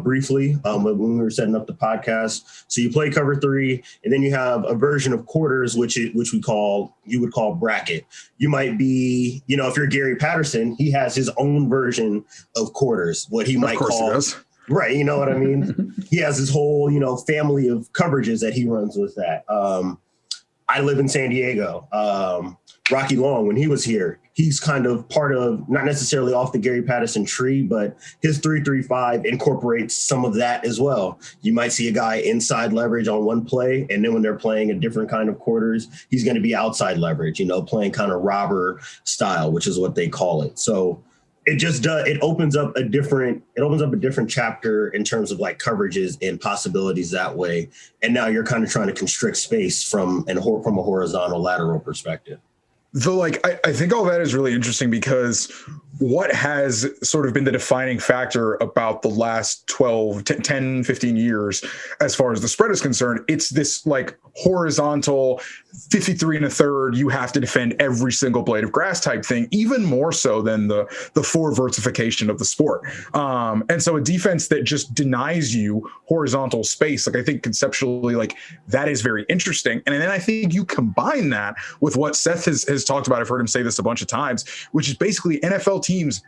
briefly when we were setting up the podcast. So you play cover 3 and then you have a version of quarters, which you would call bracket. You might be, if you're Gary Patterson, he has his own version of quarters, what he might call. Right, you know what I mean? He has his whole, family of coverages that he runs with that. I live in San Diego. Rocky Long, when he was here, he's kind of part of, not necessarily off the Gary Patterson tree, but his 3-3-5 incorporates some of that as well. You might see a guy inside leverage on one play, and then when they're playing a different kind of quarters, he's going to be outside leverage, playing kind of robber style, which is what they call it. So it just does, it opens up a different chapter in terms of like coverages and possibilities that way. And now you're kind of trying to constrict space from a horizontal lateral perspective. Though, I think all that is really interesting because what has sort of been the defining factor about the last 10, 15 years, as far as the spread is concerned, it's this horizontal 53 1/3, you have to defend every single blade of grass type thing, even more so than the forversification of the sport. And so a defense that just denies you horizontal space, I think conceptually, that is very interesting. And then I think you combine that with what Seth has talked about. I've heard him say this a bunch of times, which is basically NFL teams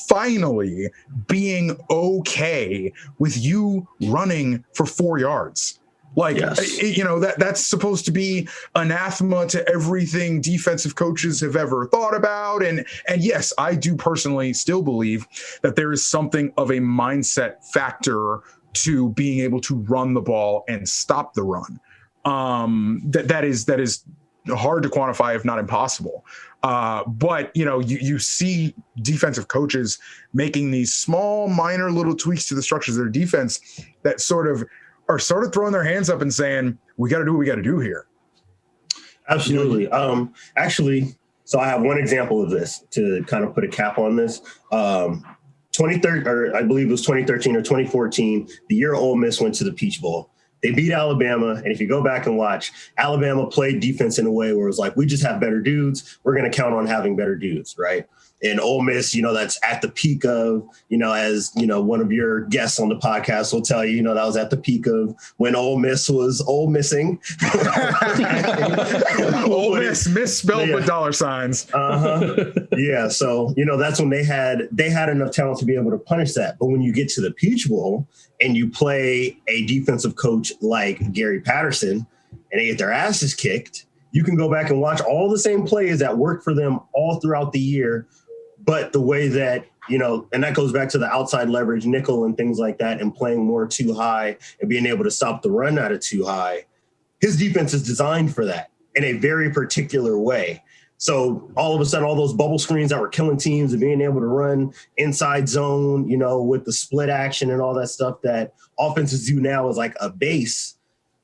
finally being okay with you running for 4 yards. Yes. That's supposed to be anathema to everything defensive coaches have ever thought about. And yes, I do personally still believe that there is something of a mindset factor to being able to run the ball and stop the run. That is hard to quantify, if not impossible. But you see defensive coaches making these small, minor little tweaks to the structures of their defense that are throwing their hands up and saying, we got to do what we got to do here. Absolutely. Actually, so I have one example of this to kind of put a cap on this. 2013, or I believe it was 2013 or 2014, the year Ole Miss went to the Peach Bowl. They beat Alabama, and if you go back and watch, Alabama played defense in a way where it was like, we just have better dudes. We're going to count on having better dudes, right? And Ole Miss, that's at the peak of, as, one of your guests on the podcast will tell you, that was at the peak of when Ole Miss was Ole Missing. Ole Miss misspelled with dollar signs. Yeah. So, that's when they had enough talent to be able to punish that. But when you get to the Peach Bowl and you play a defensive coach like Gary Patterson and they get their asses kicked, you can go back and watch all the same plays that worked for them all throughout the year. But the way that, and that goes back to the outside leverage nickel and things like that, and playing more too high and being able to stop the run out of too high. His defense is designed for that in a very particular way. So all of a sudden, all those bubble screens that were killing teams and being able to run inside zone, with the split action and all that stuff that offenses do now is like a base.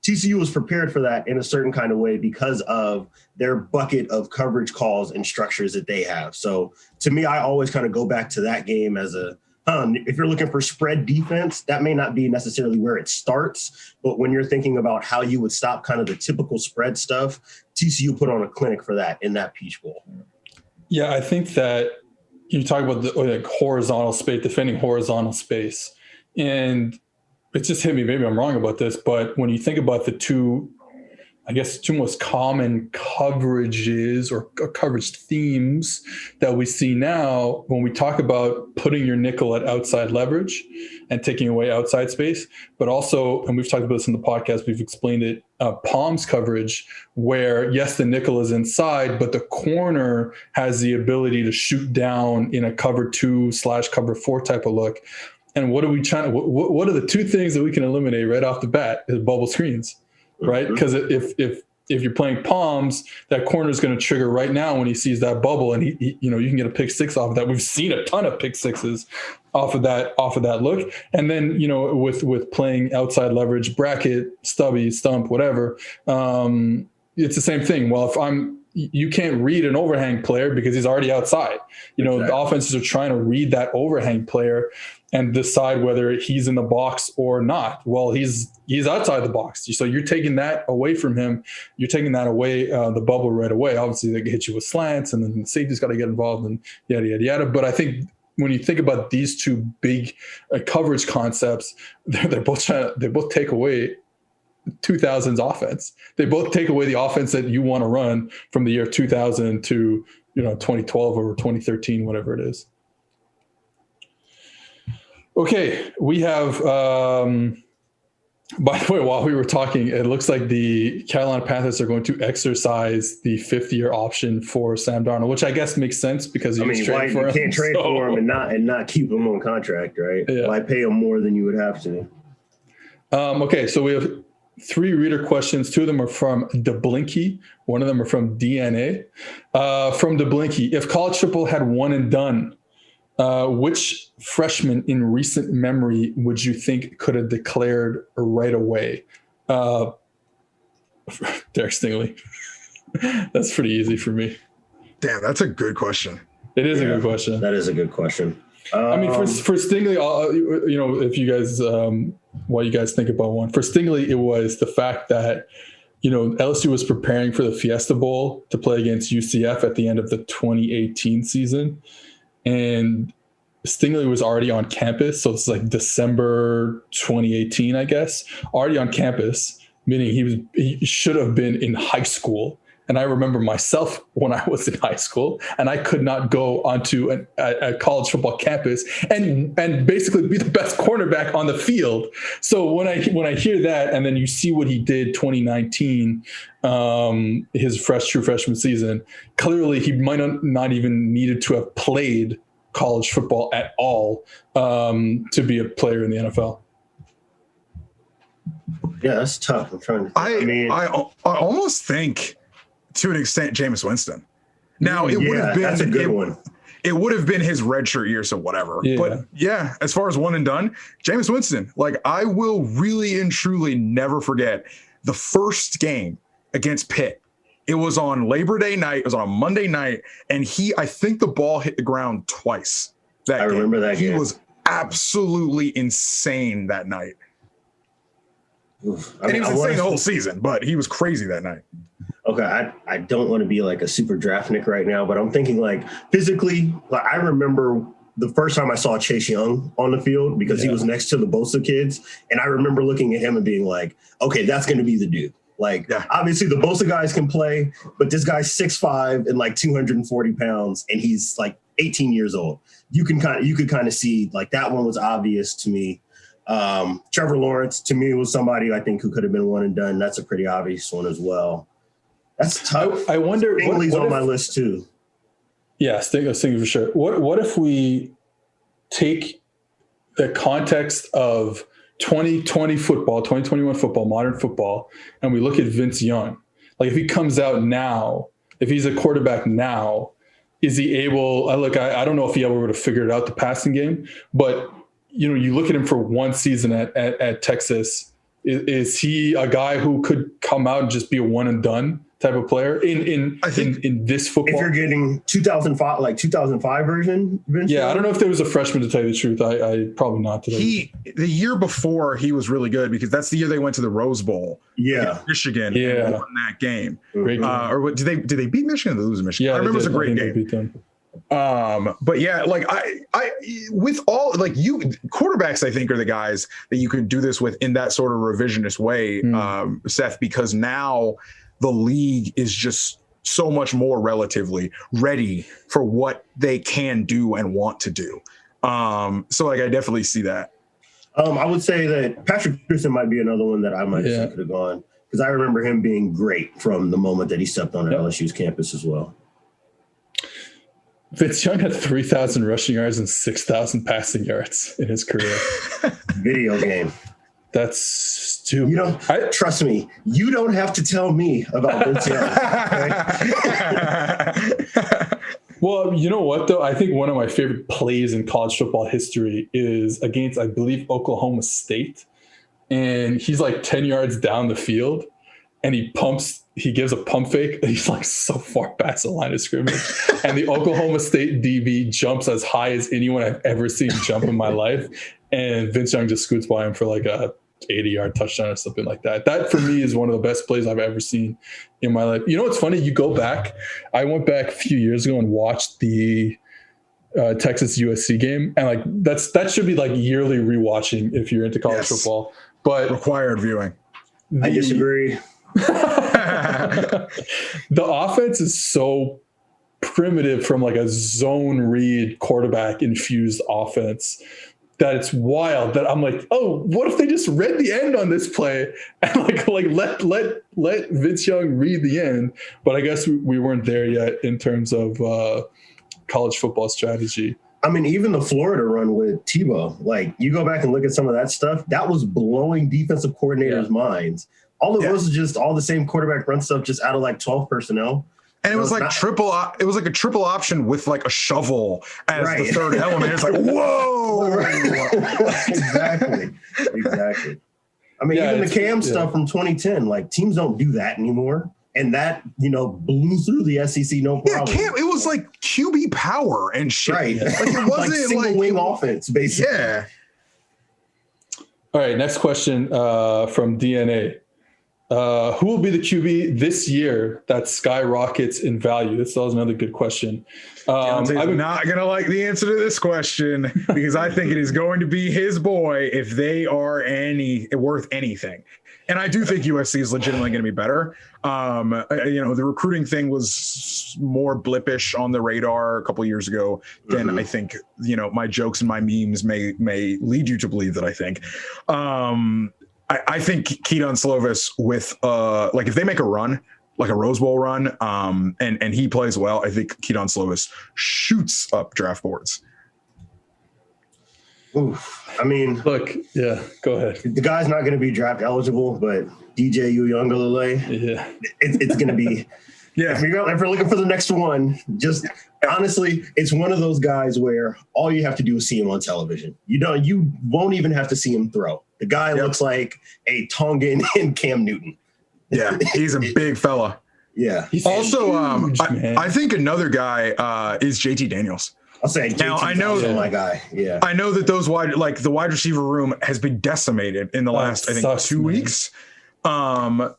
TCU was prepared for that in a certain kind of way because of their bucket of coverage calls and structures that they have. So to me, I always kind of go back to that game as if you're looking for spread defense, that may not be necessarily where it starts, but when you're thinking about how you would stop kind of the typical spread stuff, TCU put on a clinic for that in that Peach Bowl. Yeah, I think that you talk about the horizontal space, defending horizontal space, and it just hit me, maybe I'm wrong about this, but when you think about the two most common coverages or coverage themes that we see now when we talk about putting your nickel at outside leverage and taking away outside space, but also, and we've talked about this in the podcast, we've explained it, palms coverage, where yes, the nickel is inside, but the corner has the ability to shoot down in a cover 2/cover 4 type of look. And what are we trying? What are the two things that we can eliminate right off the bat? Is bubble screens, right? Because if you're playing palms, that corner is going to trigger right now when he sees that bubble, and he you can get a pick six off of that. We've seen a ton of pick sixes off of that look. And then with playing outside leverage, bracket, stubby, stump, whatever. it's the same thing. Well, you can't read an overhang player because he's already outside. Exactly. The offenses are trying to read that overhang player and decide whether he's in the box or not. Well, he's outside the box. So you're taking that away from him. You're taking that away, the bubble right away. Obviously, they hit you with slants, and then the safety's got to get involved, and yada, yada, yada. But I think when you think about these two big coverage concepts, they both take away 2000's offense. They both take away the offense that you want to run from the year 2000 to 2012 or 2013, whatever it is. Okay, we have. By the way, while we were talking, it looks like the Carolina Panthers are going to exercise the 5th-year option for Sam Darnold, which I guess makes sense because you can't trade for him and not keep him on contract, right? Yeah. Why pay him more than you would have to? Okay, so we have 3 reader questions. 2 of them are from DeBlinky. 1 of them are from DNA. From DeBlinky, if college football had one and done, which freshman in recent memory would you think could have declared right away? Derek Stingley. That's pretty easy for me. Damn, that's a good question. It is a good question. That is a good question. I mean, for Stingley, if you guys, while you guys think about one, for Stingley, it was the fact that, LSU was preparing for the Fiesta Bowl to play against UCF at the end of the 2018 season. And Stingley was already on campus. So it's like December 2018, I guess, already on campus, meaning he should have been in high school. And I remember myself when I was in high school and I could not go onto a college football campus and basically be the best cornerback on the field. So when I hear that, and then you see what he did 2019, his true freshman season, clearly he might not even needed to have played college football at all to be a player in the NFL. Yeah, that's tough. I'm trying to think. I almost think, to an extent, Jameis Winston. Now, it would have been that's a good one. It would have been his redshirt year, so whatever. Yeah. But yeah, as far as one and done, Jameis Winston, like I will really and truly never forget the first game against Pitt. It was on Labor Day night. It was on a Monday night, and I think the ball hit the ground twice. I remember that game. He was absolutely insane that night. And he was insane the whole season, but he was crazy that night. Okay, I don't want to be like a super draftnik right now, but I'm thinking like physically, like I remember the first time I saw Chase Young on the field because he was next to the Bosa kids. And I remember looking at him and being like, okay, that's going to be the dude. Like, obviously the Bosa guys can play, but this guy's 6'5" and like 240 pounds, and he's like 18 years old. You could kind of see like that one was obvious to me. Trevor Lawrence to me was somebody I think who could have been one and done. That's a pretty obvious one as well. That's tough. I wonder. Stingley's on my list too. Yeah, Stingley for sure. What if we take the context of 2020 football, 2021 football, modern football, and we look at Vince Young? Like if he comes out now, if he's a quarterback now, is he able? I don't know if he ever would have figured out the passing game, but you look at him for one season at Texas. Is he a guy who could come out and just be a one and done type of player in this football? If you're getting 2005 version, Vince Young? I don't know if there was a freshman, to tell you the truth. I probably not. The year before he was really good because that's the year they went to the Rose Bowl. Yeah, Michigan. And won that game. Great game. Or what, did they beat Michigan or they lose Michigan? Yeah, I remember it was a great game. game. Beat them. But yeah, like I with all like you quarterbacks, I think are the guys that you can do this with in that sort of revisionist way, Seth, because now the league is just so much more relatively ready for what they can do and want to do. So like I definitely see that. I would say that Patrick Peterson might be another one that I might have could have gone because I remember him being great from the moment that he stepped on LSU's campus as well. Vince Young had 3,000 rushing yards and 6,000 passing yards in his career. Video game. That's stupid. Trust me, you don't have to tell me about Vince Young. Well, you know what, though? I think one of my favorite plays in college football history is against, I believe, Oklahoma State. And he's like 10 yards down the field. and he gives a pump fake. And he's like so far past the line of scrimmage. And the Oklahoma State DB jumps as high as anyone I've ever seen jump in my life. And Vince Young just scoots by him for like a 80-yard touchdown or something like that. That for me is one of the best plays I've ever seen in my life. You know what's funny? You go back. I went back a few years ago and watched the Texas USC game, and like that should be like yearly rewatching if you're into college football. But required viewing. I disagree. The offense is so primitive from like a zone read quarterback infused offense that it's wild that I'm like, oh, what if they just read the end on this play and like let Vince Young read the end? But I guess we weren't there yet in terms of college football strategy. I mean, even the Florida run with Tebow, like you go back and look at some of that stuff, that was blowing defensive coordinators' minds. All it was just all the same quarterback run stuff, just out of like 12 personnel. And it was like it was like a triple option with like a shovel as the third element. It's like, whoa. Exactly. I mean, even the Cam stuff from 2010, like teams don't do that anymore. And that, blew through the SEC, no problem. Yeah, it was like QB power and shit. Right. Like it wasn't like single wing offense, basically. Yeah. All right, next question from DNA. Who will be the QB this year that skyrockets in value? This was another good question. I'm not going to like the answer to this question because I think it is going to be his boy if they are worth anything. And I do think USC is legitimately going to be better. The recruiting thing was more blippish on the radar a couple of years ago than I think, my jokes and my memes may lead you to believe that I think. I think Keaton Slovis with if they make a run, like a Rose Bowl run, and he plays well, I think Keaton Slovis shoots up draft boards. Oof. I mean, look, yeah, go ahead. The guy's not going to be draft eligible, but DJ Uyunglele, it's going to be. If you're looking for the next one, just honestly, it's one of those guys where all you have to do is see him on television. You won't even have to see him throw. The guy looks like a Tongan and Cam Newton. Yeah, he's a big fella. Yeah. He's also, huge, I think another guy is JT Daniels. I'll say now, I know my guy. Yeah. I know that the wide receiver room has been decimated in the last, I think, 2 weeks. But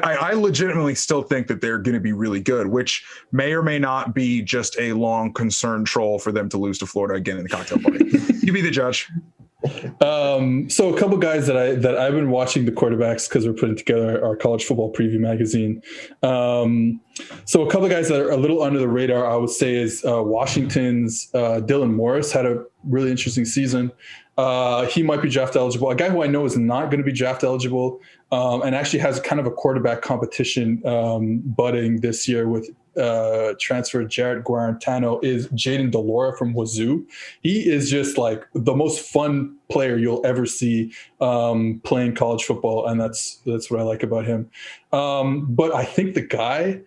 I legitimately still think that they're going to be really good, which may or may not be just a long concern troll for them to lose to Florida again in the cocktail party. You be the judge. So a couple guys that I've been watching the quarterbacks because we're putting together our college football preview magazine. So a couple guys that are a little under the radar, I would say, is Washington's Dylan Morris had a really interesting season. He might be draft eligible. A guy who I know is not going to be draft eligible and actually has kind of a quarterback competition budding this year with transfer Jarrett Guarantano is Jaden Delora from Wazoo. He is just like the most fun player you'll ever see playing college football, and that's what I like about him. But I think the guy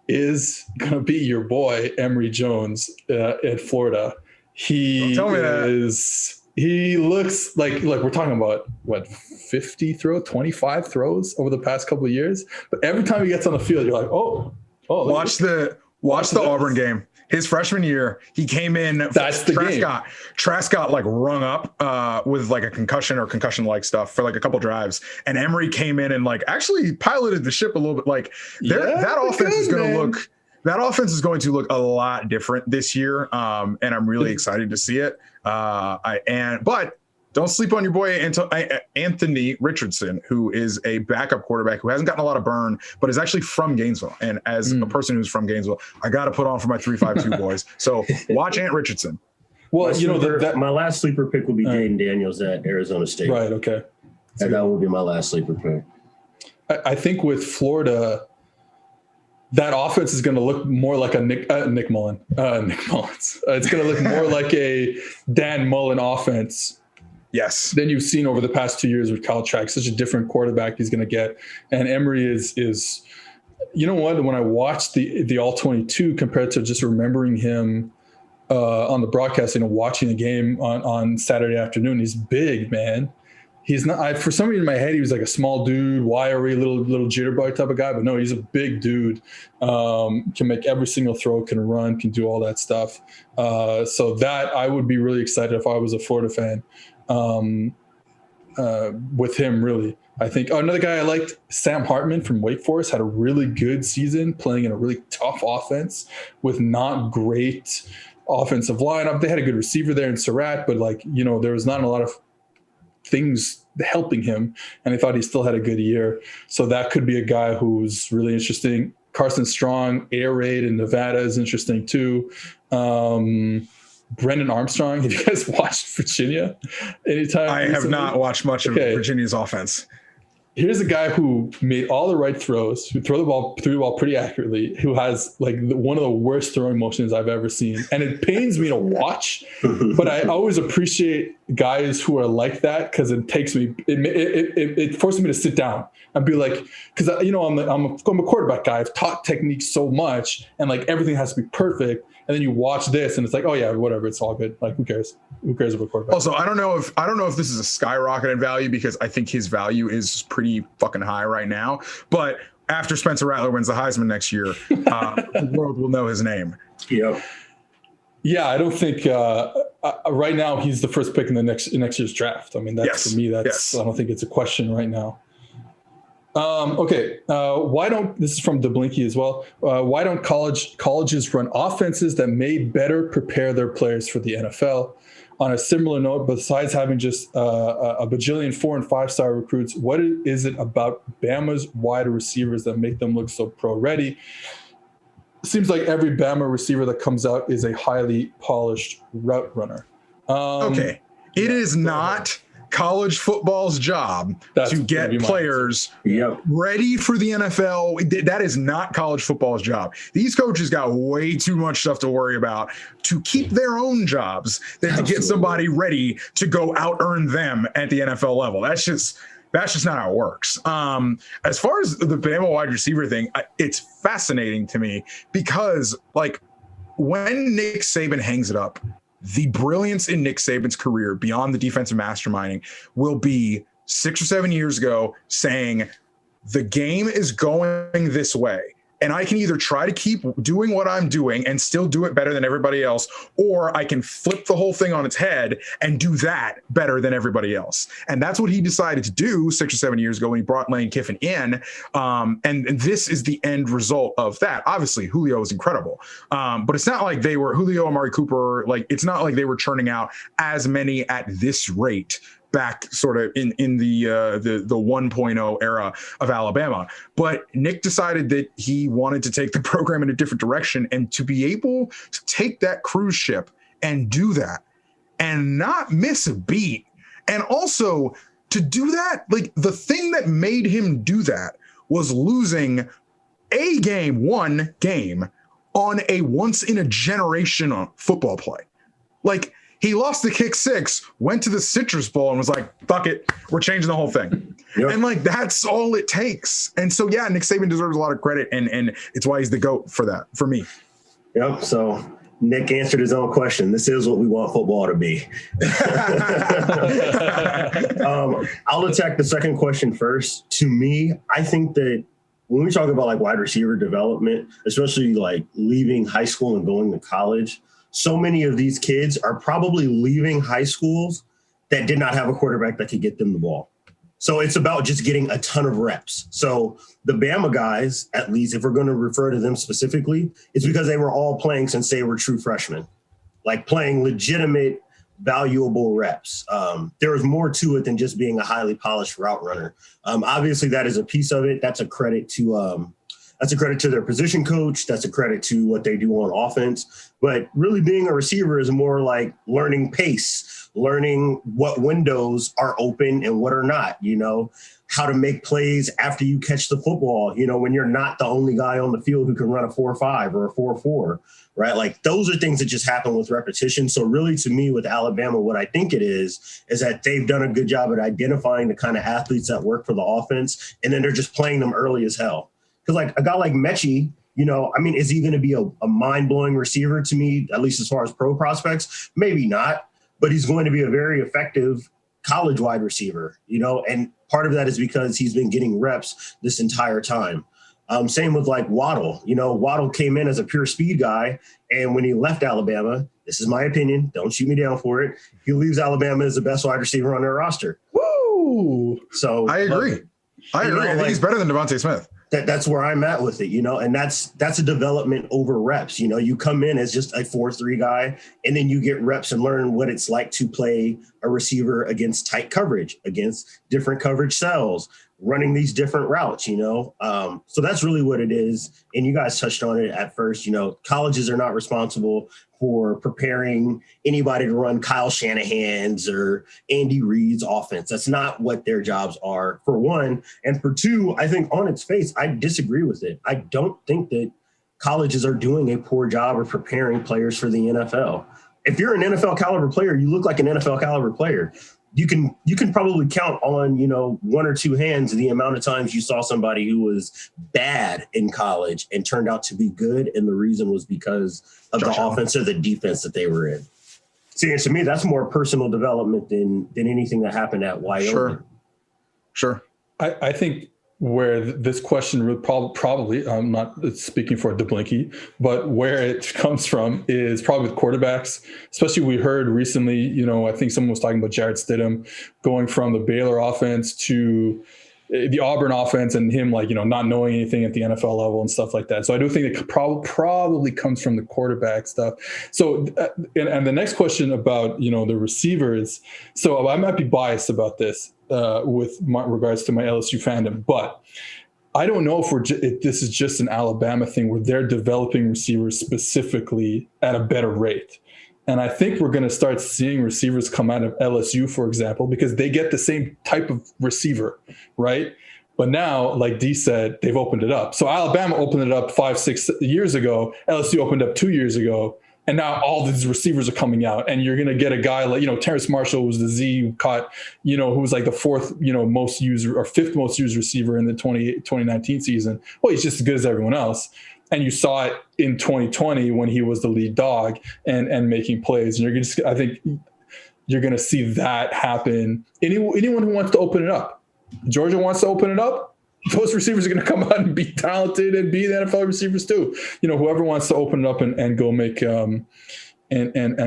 is going to be your boy, Emory Jones at Florida. He looks like we're talking about 25 throws over the past couple of years. But every time he gets on the field, you're like, oh, watch the Auburn game. His freshman year, he came in. That's the game. Trask got like rung up with like a concussion or concussion-like stuff for like a couple drives, and Emory came in and like actually piloted the ship a little bit. Like that offense is going to look. That offense is going to look a lot different this year, and I'm really excited to see it. But don't sleep on your boy Anthony Richardson, who is a backup quarterback who hasn't gotten a lot of burn, but is actually from Gainesville. And as a person who's from Gainesville, I got to put on for my 3-5-2 boys. So watch Ant Richardson. Well, my last sleeper pick would be Jaden Daniels at Arizona State. Right. Okay. That would be my last sleeper pick. I think with Florida, that offense is going to look more like a Nick Mullins. It's going to look more like a Dan Mullen offense. Yes. Than you've seen over the past 2 years with Kyle Trask. Such a different quarterback he's going to get. And Emory is when I watched the All-22 compared to just remembering him on the broadcast, watching the game on Saturday afternoon, he's big, man. He's not. For some reason in my head, he was like a small dude, wiry, little jitterbug type of guy. But no, he's a big dude. Can make every single throw, can run, can do all that stuff. So that I would be really excited if I was a Florida fan with him. Really, I think another guy I liked, Sam Hartman from Wake Forest, had a really good season playing in a really tough offense with not great offensive lineup. They had a good receiver there in Surratt, but there was not a lot of things helping him, and I thought he still had a good year. So that could be a guy who's really interesting. Carson Strong, air raid in Nevada is interesting too. Brendan Armstrong, have you guys watched Virginia anytime? I have not watched much of Virginia's offense. Here's a guy who made all the right throws, who threw the ball pretty accurately, who has one of the worst throwing motions I've ever seen. And it pains me to watch, but I always appreciate guys who are like that because it takes me, it forces me to sit down and be like, because I'm a quarterback guy. I've taught technique so much, and everything has to be perfect. And then you watch this, and it's like, oh yeah, whatever, it's all good. Who cares? Who cares about quarterback? Also, I don't know if this is a skyrocket in value, because I think his value is pretty fucking high right now. But after Spencer Rattler wins the Heisman next year, the world will know his name. Yep. Yeah, I don't think right now he's the first pick in the next year's draft. I mean, for me, I don't think it's a question right now. This is from DeBlinky as well. Why don't colleges run offenses that may better prepare their players for the NFL? On a similar note, besides having just a bajillion 4- and 5-star recruits, what is it about Bama's wide receivers that make them look so pro ready? Seems like every Bama receiver that comes out is a highly polished route runner. It is not college football's job to get players ready for the NFL. That is not college football's job. These coaches got way too much stuff to worry about to keep their own jobs than to get somebody ready to go out earn them at the NFL level. That's just not how it works. As far as the Bama wide receiver thing, it's fascinating to me because when Nick Saban hangs it up, the brilliance in Nick Saban's career beyond the defensive masterminding will be 6 or 7 years ago saying the game is going this way, and I can either try to keep doing what I'm doing and still do it better than everybody else, or I can flip the whole thing on its head and do that better than everybody else. And that's what he decided to do 6 or 7 years ago when he brought Lane Kiffin in. And this is the end result of that. Obviously, Julio is incredible. But it's not like they were Julio, Amari Cooper, it's not like they were churning out as many at this rate back sort of in the 1.0 era of Alabama. But Nick decided that he wanted to take the program in a different direction, and to be able to take that cruise ship and do that and not miss a beat. And also to do that, the thing that made him do that was losing one game on a once in a generation football play. He lost the kick 6, went to the Citrus Bowl, and was like, fuck it, we're changing the whole thing. Yep. And that's all it takes. And so, yeah, Nick Saban deserves a lot of credit, and it's why he's the GOAT for that, for me. Yep. So Nick answered his own question. This is what we want football to be. I'll attack the second question first. To me, I think that when we talk about wide receiver development, especially leaving high school and going to college, so many of these kids are probably leaving high schools that did not have a quarterback that could get them the ball. So it's about just getting a ton of reps. So the Bama guys, at least if we're going to refer to them specifically, it's because they were all playing since they were true freshmen, playing legitimate, valuable reps. There was more to it than just being a highly polished route runner. Obviously, that is a piece of it. That's a credit to their position coach. That's a credit to what they do on offense. But really being a receiver is more like learning pace, learning what windows are open and what are not, how to make plays after you catch the football, when you're not the only guy on the field who can run a 4.5 or a 4.4, right? Those are things that just happen with repetition. So really, to me, with Alabama, what I think it is that they've done a good job at identifying the kind of athletes that work for the offense, and then they're just playing them early as hell. Because a guy like Mechie, is he going to be a mind-blowing receiver to me, at least as far as pro prospects? Maybe not, but he's going to be a very effective college wide receiver, and part of that is because he's been getting reps this entire time. Same with like Waddle. Waddle came in as a pure speed guy, and when he left Alabama, this is my opinion, don't shoot me down for it, he leaves Alabama as the best wide receiver on their roster. Woo! So I agree. I think he's better than Devontae Smith. That's where I'm at with it, and that's a development over reps. You come in as just a 4-3 guy, and then you get reps and learn what it's like to play a receiver against tight coverage, against different coverage cells, running these different routes, So that's really what it is. And you guys touched on it at first, colleges are not responsible for preparing anybody to run Kyle Shanahan's or Andy Reid's offense. That's not what their jobs are, for one. And for two, I think on its face, I disagree with it. I don't think that colleges are doing a poor job of preparing players for the NFL. If you're an NFL caliber player, you look like an NFL caliber player. You can probably count on, one or two hands the amount of times you saw somebody who was bad in college and turned out to be good. And the reason was because of the offense or the defense that they were in. See, and to me, that's more personal development than anything that happened at Wyoming. Sure. I think where this question would probably, I'm not speaking for DeBlinky, but where it comes from is probably with quarterbacks. Especially we heard recently, I think someone was talking about Jarrett Stidham going from the Baylor offense to the Auburn offense, and him not knowing anything at the NFL level and stuff like that. So I do think it probably comes from the quarterback stuff. So and the next question about the receivers. So I might be biased about this with regards to my LSU fandom, but I don't know if this is just an Alabama thing where they're developing receivers specifically at a better rate. And I think we're going to start seeing receivers come out of LSU, for example, because they get the same type of receiver, right? But now, like D said, they've opened it up. So Alabama opened it up 5-6 years ago. LSU opened up 2 years ago. And now all these receivers are coming out. And you're going to get a guy like, Terrace Marshall was the Z who caught, who was like the fourth, most used or fifth most used receiver in the 2019 season. Well, he's just as good as everyone else. And you saw it in 2020 when he was the lead dog and making plays. And I think you're going to see that happen. Anyone who wants to open it up. Georgia wants to open it up. Those receivers are going to come out and be talented and be the NFL receivers too. Whoever wants to open it up and go make and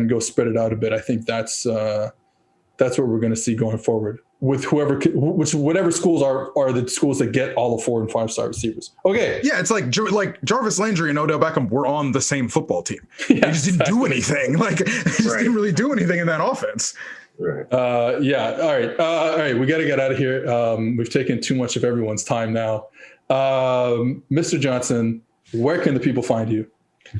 go spread it out a bit. I think that's what we're going to see going forward with whatever schools are the schools that get all the 4- and 5-star receivers. Okay. Yeah, it's like Jarvis Landry and Odell Beckham were on the same football team. Yeah, they just didn't do anything. They just didn't really do anything in that offense. Right. Yeah. All right. We got to get out of here. We've taken too much of everyone's time now. Mr. Johnson, where can the people find you?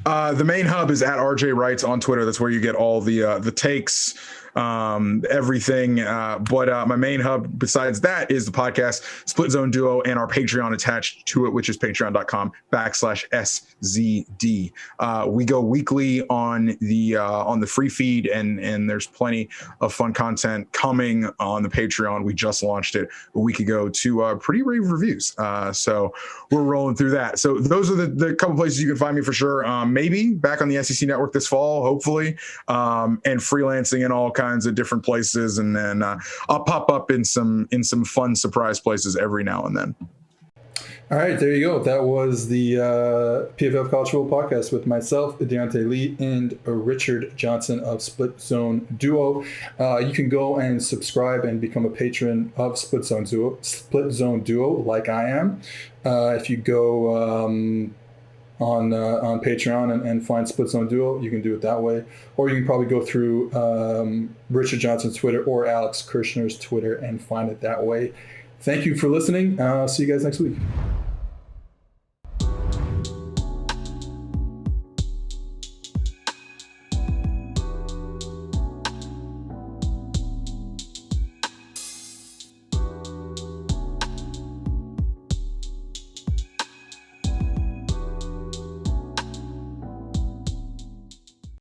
The main hub is at RJ Wrights on Twitter. That's where you get all the takes, everything. But my main hub besides that is the podcast Split Zone Duo and our Patreon attached to it, which is patreon.com/SZD. We go weekly on the free feed, and there's plenty of fun content coming on the Patreon. We just launched it a week ago to pretty rave reviews. So we're rolling through that. So those are the couple places you can find me for sure. Maybe back on the SEC network this fall, hopefully, and freelancing in all kinds of different places, and then I'll pop up in some fun surprise places every now and then. All right, there you go. That was the PFF College Football Podcast with myself, Diante Lee, and Richard Johnson of Split Zone Duo. You can go and subscribe and become a patron of Split Zone Duo, like I am. If you go on Patreon and find Split Zone Duo, you can do it that way. Or you can probably go through Richard Johnson's Twitter or Alex Kirshner's Twitter and find it that way. Thank you for listening. See you guys next week.